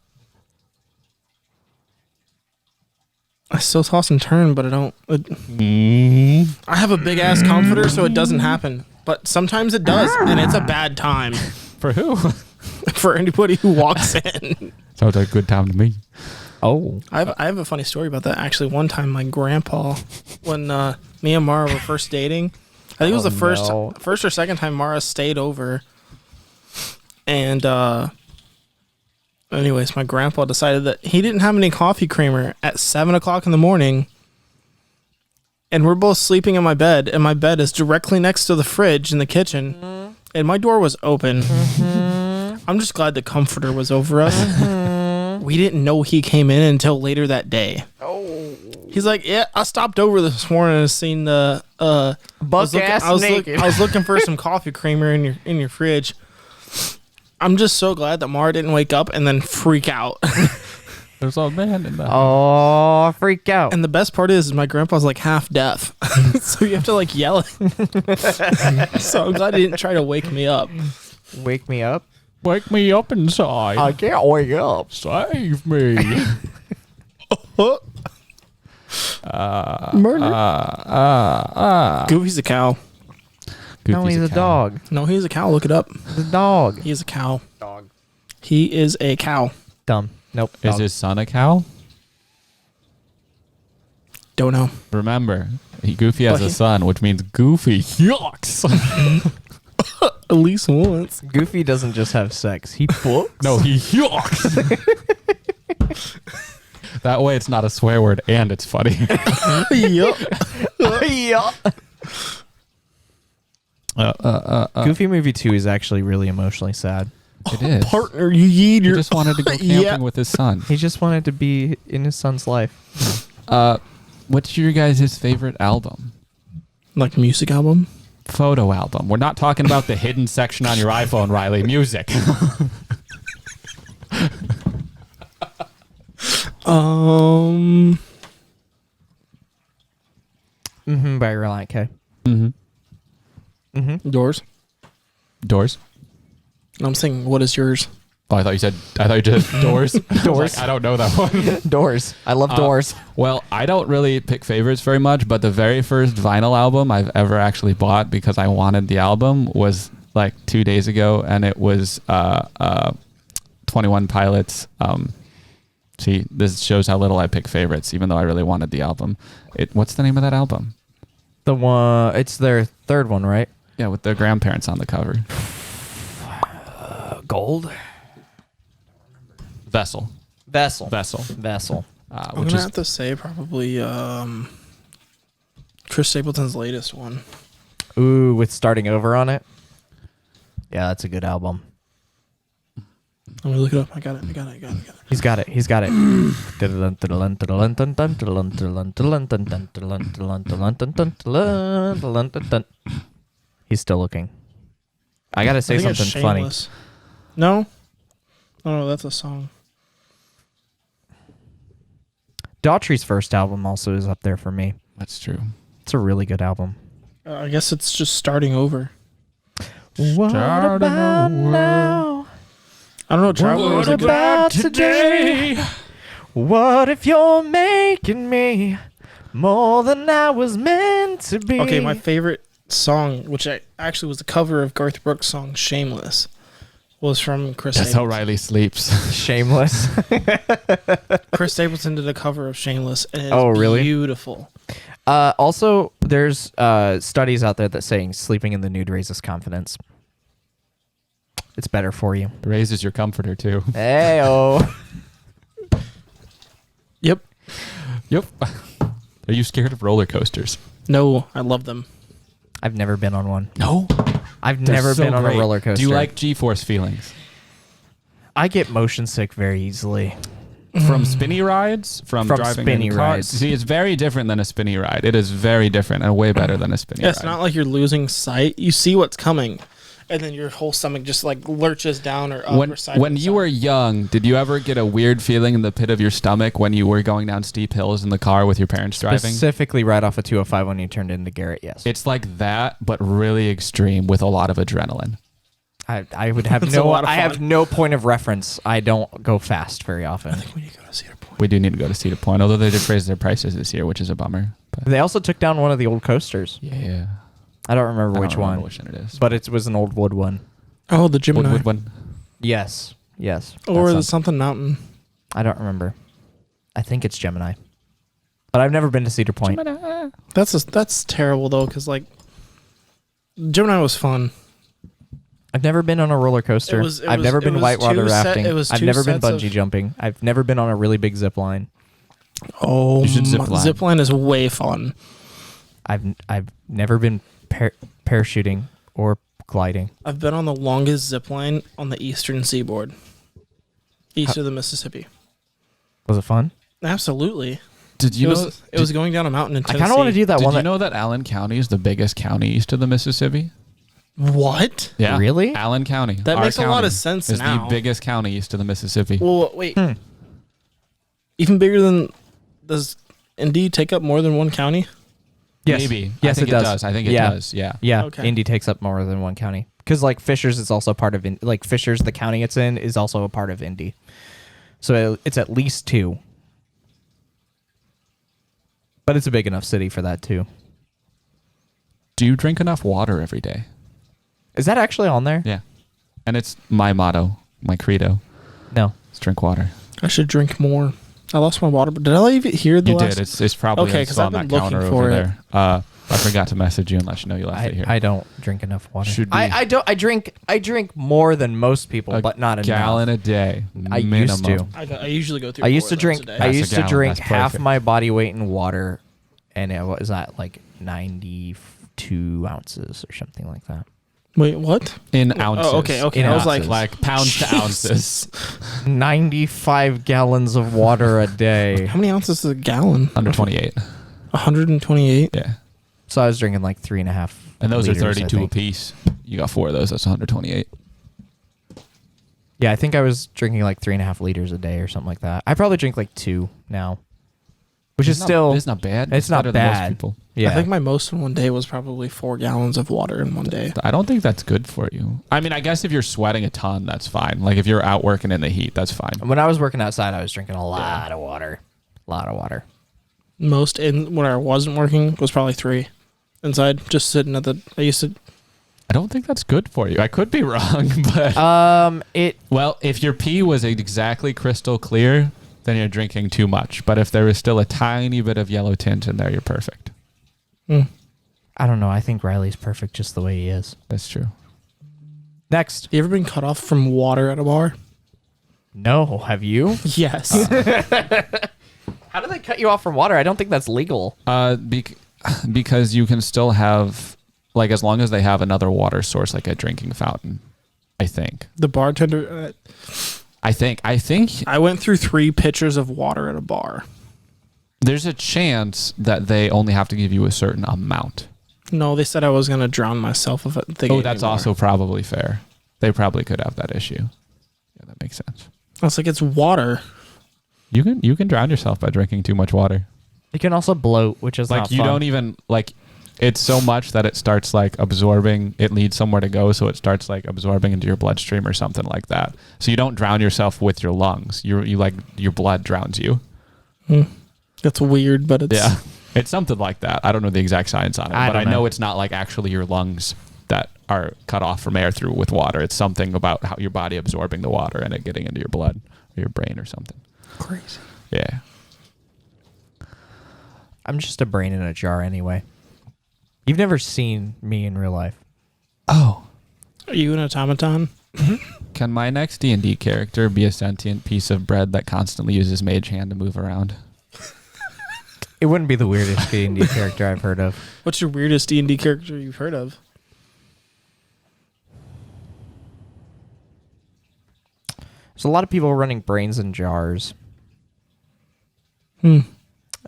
I still toss and turn, but I don't. I have a big ass comforter, so it doesn't happen. But sometimes it does, and it's a bad time For who? for anybody who walks in. Sounds like a good time to me. Oh. I have a funny story about that. Actually, one time my grandpa, when me and Mara were first dating, I think it was the first or second time Mara stayed over, and anyways, my grandpa decided that he didn't have any coffee creamer at 7:00 in the morning, and we're both sleeping in my bed, and my bed is directly next to the fridge in the kitchen, and my door was open. I'm just glad the comforter was over us. We didn't know he came in until later that day. Oh. He's like, yeah, I stopped over this morning and seen the I was looking for some coffee creamer in your fridge. I'm just so glad that Mara didn't wake up and then freak out. There's a man in the Oh, freak out. And the best part is my grandpa's like half deaf, so you have to like yell it. So I'm glad he didn't try to wake me up. Wake me up. Wake me up inside. I can't wake up. Save me. Murder. Goofy's a cow. No, he's a cow. dog. No, he's a cow. Look it up. The dog. He's a cow. Dog. He is a cow. Dumb. Nope. Is dog. his son a cow? Don't know. Remember, Goofy has Well, a son, which means Goofy yucks. At least once. Goofy doesn't just have sex. He fucks. No, he yucks. That way, it's not a swear word and it's funny. Yep. Yeah. Goofy movie 2 is actually really emotionally sad. It is. Partner, you yeet He your. just wanted to go camping Yeah. with his son. He just wanted to be in his son's life. What's your guys' favorite album? Like a music album? Photo album. We're not talking about the hidden section on your iPhone, Riley. Music. By Reliant K. Yours? Doors. I'm saying, what is yours? Oh, I thought you just Doors. Doors. I don't know that one. Doors. I love doors. Well, I don't really pick favorites very much, but the very first vinyl album I've ever actually bought because I wanted the album was like 2 days ago, and it was 21 Pilots. See, this shows how little I pick favorites, even though I really wanted the album. What's the name of that album? The one. It's their third one, right? Yeah, with their grandparents on the cover. Gold. Vessel. Vessel. I'm Which gonna is have to say probably Chris Stapleton's latest one. Ooh, with Starting Over on it. Yeah, that's a good album. Let me look it up. I got it. He's got it. He's still looking. I gotta say I think it's something funny. Shameless. No? Oh, no, that's a song. Daughtry's first album also is up there for me. that's true. It's a really good album. I guess it's just starting over. What about now? I don't know. Traveler was a good. about today? What if you're making me more than I was meant to be? Okay, my favorite song, which actually was the cover of Garth Brooks' song "Shameless," was from Chris. That's how Stapleton. Riley sleeps. Shameless. Chris Stapleton did a cover of "Shameless," and it's really? beautiful. Also, there's studies out there that saying sleeping in the nude raises confidence. It's better for you. Raises your comforter too. Hey-oh. Yep. Yep. Are you scared of roller coasters? No, I love them. I've never been on one. No. I've never been on a roller coaster. Do you like G-force feelings? I get motion sick very easily. From spinny rides? From driving spinny in cars? rides. See, it's very different than a spinny ride. It is very different and way better than a spinny Yeah, ride. it's not like you're losing sight. You see what's coming, and then your whole stomach just like lurches down or up or side. When to you side. were young, did you ever get a weird feeling in the pit of your stomach when you were going down steep hills in the car with your parents driving? Specifically right off of 205 when you turned into Garrett, yes. It's like that, but really extreme with a lot of adrenaline. I would have It's a lot of I have fun. no point of reference. I don't go fast very often. we need to go to Cedar Point. We do need to go to Cedar Point, although they did raise their prices this year, which is a bummer. But They also took down one of the old coasters. yeah. I don't remember I which don't remember one, which one it is. but it was an old wood one. Oh, the Gemini. Wood one. Yes. Or That the sounds- something mountain. I don't remember. I think it's Gemini. But I've never been to Cedar Point. That's terrible though, because like Gemini was fun. I've never been on a roller coaster. It I've was- never it been was whitewater two set- rafting. it was I've two never been sets of- bungee jumping. I've never been on a really big zip line. Oh, You should zip line. zip line is way fun. I've never been parachuting or gliding. I've been on the longest zip line on the eastern seaboard, east of the Mississippi. Was it fun? Absolutely. Did you It know? was, it was going down a mountain in I Tennessee. kind of want to do that Did one. you know that Allen County is the biggest county east of the Mississippi? What? Yeah. Really? Allen County. That our makes a lot county, of sense is now. the biggest county east of the Mississippi. Well, wait. Even bigger than, does Indy take up more than one county? Yes. Maybe. Yes, I think it does. I think it does. Yeah. Yeah, Okay. Indy takes up more than one county. Because like Fishers is also part of like Fishers, the county it's in, is also a part of Indy. So it's at least 2. But it's a big enough city for that too. Do you drink enough water every day? Is that actually on there? Yeah. And it's my motto, my credo. No. Let's drink water. I should drink more. I lost my water, but did I leave it here? You did. It's probably Okay, it's 'cause on I've that been counter looking over for it. there. I forgot to message you and let you know you left it here. I don't drink enough water. Should be I drink more than most people, but not enough. gallon a day. I minimum. used to. I usually go through. I used to 4 of those drink. a day. I That's a used to gallon, drink that's half perfect. my body weight in water, and it was at like 92 ounces or something like that. Wait, what? In ounces. Oh, okay. In I was like, ounces. Like pounds to ounces. 95 gallons of water a day. how many ounces is a gallon? Under 28. 128. Yeah. So I was drinking like 3.5. And those liters, are I 32 think. apiece. You got 4 of those. That's 128. Yeah, I think I was drinking like 3.5 liters a day or something like that. I probably drink like 2 now, which is still. It's not bad. It's not better than most bad. people. Yeah, I think my most in one day was probably 4 gallons of water in one day. I don't think that's good for you. I mean, I guess if you're sweating a ton, that's fine. Like if you're out working in the heat, that's fine. when I was working outside, I was drinking a lot of water. A lot of water. Most in when I wasn't working was probably 3 inside, just sitting at the. I used to. I don't think that's good for you. I could be wrong, but well, if your pee was exactly crystal clear, then you're drinking too much. But if there is still a tiny bit of yellow tint in there, you're perfect. I don't know. I think Riley's perfect just the way he is. That's true. Next. You ever been cut off from water at a bar? No, have you? Yes. How do they cut you off from water? I don't think that's legal. Because you can still have, like, as long as they have another water source, like a drinking fountain. I think. The bartender. I think I went through 3 pitchers of water at a bar. there's a chance that they only have to give you a certain amount. No, they said I was gonna drown myself if they. Oh, that's also probably fair. They probably could have that issue. Yeah, that makes sense. I was like, it's water. You can drown yourself by drinking too much water. You can also bloat, which is Like not you fun. don't even like. It's so much that it starts like absorbing. It needs somewhere to go, so it starts like absorbing into your bloodstream or something like that. So you don't drown yourself with your lungs. You like your blood drowns you. That's weird, but it's Yeah, it's something like that. I don't know the exact science on it, I but don't I know know. it's not like actually your lungs that are cut off from air through with water. It's something about how your body absorbing the water and it getting into your blood or your brain or something. crazy. Yeah. I'm just a brain in a jar anyway. You've never seen me in real life. Oh. Are you an automaton? Can my next D&D character be a sentient piece of bread that constantly uses mage hand to move around? It wouldn't be the weirdest D&D character I've heard of. What's your weirdest D&D character you've heard of? There's a lot of people running brains in jars. I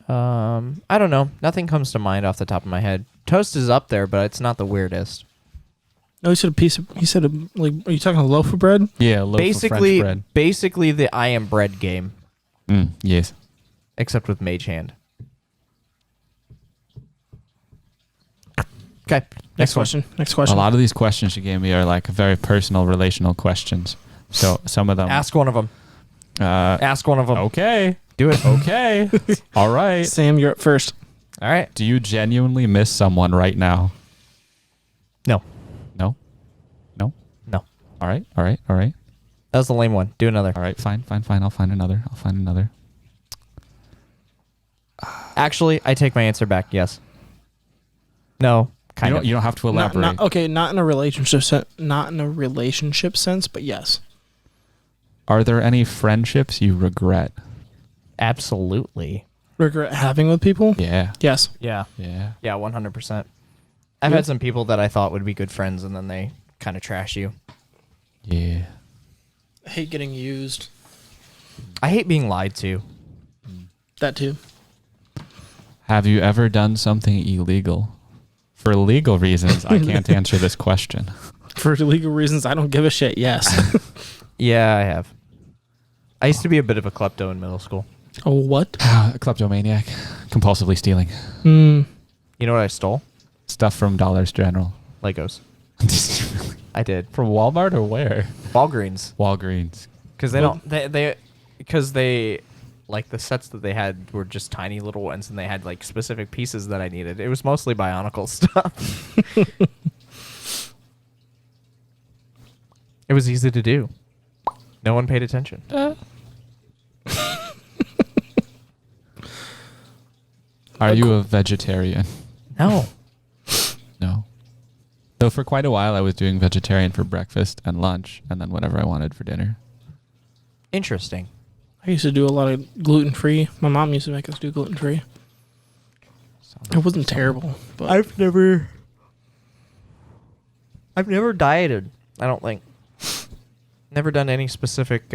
don't know. Nothing comes to mind off the top of my head. Toast is up there, but it's not the weirdest. No, he said a piece of. He said like. Are you talking a loaf of bread? Yeah, a loaf of French bread. Basically the I am bread game, Yes. except with mage hand. Okay, Next question. Next question. A lot of these questions you gave me are like very personal, relational questions. So some of them. Ask one of them. Ask one of them. Okay. Do it. Okay. All right. Sam, you're up first. All right. Do you genuinely miss someone right now? No. No? No? No. All right. All right. All right. That was the lame one. Do another. All right. Fine. Fine. Fine. I'll find another. Actually, I take my answer back. Yes. No. Kind of. You don't have to elaborate. Not in a relationship sense. Not in a relationship sense, but yes. Are there any friendships you regret? Absolutely. Regret having with people? Yeah. Yes. Yeah. Yeah. Yeah, 100%. I've had some people that I thought would be good friends, and then they kind of trash you. Yeah. I hate getting used. I hate being lied to. That too. Have you ever done something illegal? For legal reasons, I can't answer this question. For legal reasons, I don't give a shit. Yes. Yeah, I have. I used to be a bit of a klepto in middle school. Oh, what? A kleptomaniac. Compulsively stealing Hmm. You know what I stole? stuff from Dollar General. Legos. I did. From Walmart or where? Walgreens. Walgreens. Because they like the sets that they had were just tiny little ones, and they had like specific pieces that I needed. It was mostly Bionicle stuff. It was easy to do. No one paid attention. Are you a vegetarian? No. No. Though for quite a while I was doing vegetarian for breakfast and lunch, and then whatever I wanted for dinner. Interesting. I used to do a lot of gluten-free. My mom used to make us do gluten-free. It wasn't terrible, but I've never dieted. I don't think. Never done any specific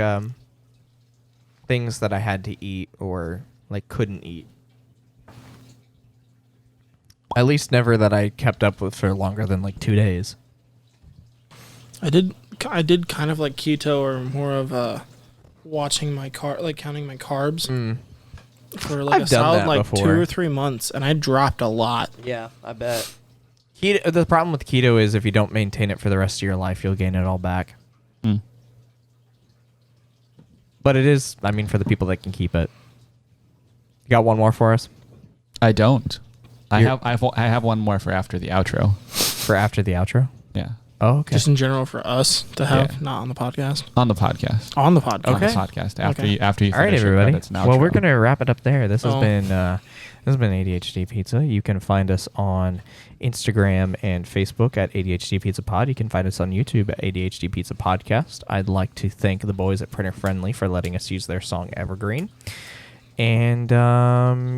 things that I had to eat or like couldn't eat. At least never that I kept up with for longer than like 2 days. I did kind of like keto, or more of watching my counting my carbs for like I've a done solid that like before. 2 or 3 months, and I dropped a lot. Yeah, I bet. Keto, the problem with keto is if you don't maintain it for the rest of your life, you'll gain it all back. Mm. But it is, I mean, for the people that can keep it. You got one more for us? I don't. I You're- have one more for after the outro. For after the outro? Yeah. Oh, okay. Just in general for us to have, Yeah. not on the podcast. On the podcast. On the podcast. On the Okay. podcast. After Okay. you after you All right, finish your everybody. credits and Well, we're outro. gonna wrap it up there. This has Oh. been ADHD Pizza. You can find us on Instagram and Facebook at ADHD Pizza Pod. You can find us on YouTube at ADHD Pizza Podcast. I'd like to thank the boys at Printer Friendly for letting us use their song Evergreen. And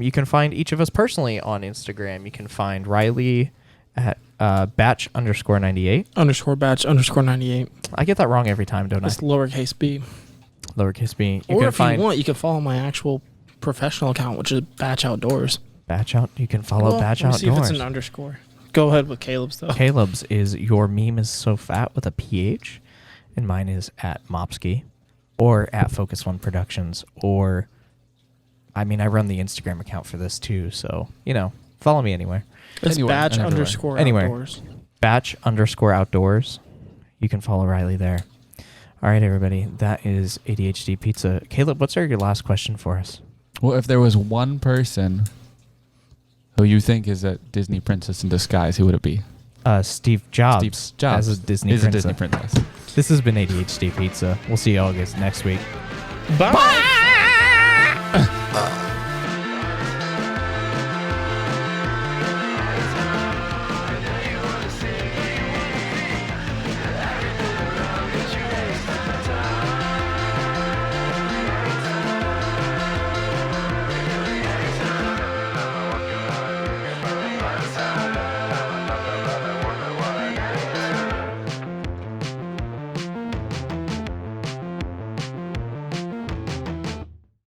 you can find each of us personally on Instagram. You can find Riley at batch_98. _batch_98. I get that wrong every time, don't That's I? lowercase b. Lowercase b. You Or can if find you want, you can follow my actual professional account, which is Batch Outdoors. Batch out. You can follow Batch let me see if Outdoors. it's an underscore. Go ahead with Caleb's though. Caleb's is your meme is so fat with a PH, and mine is at Mopsky, or at Focus One Productions, or I mean I run the Instagram account for this too, so follow me anywhere. It's Anywhere Batch and everywhere. _ Anywhere. Outdoors. Batch_outdoors. You can follow Riley there. All right, everybody, that is ADHD Pizza. Caleb, what's your last question for us? Well, if there was one person who you think is a Disney princess in disguise, who would it be? Steve Jobs. Steve Jobs as a Disney is princess. a Disney princess. This has been ADHD Pizza. We'll see you all guys next week. Bye.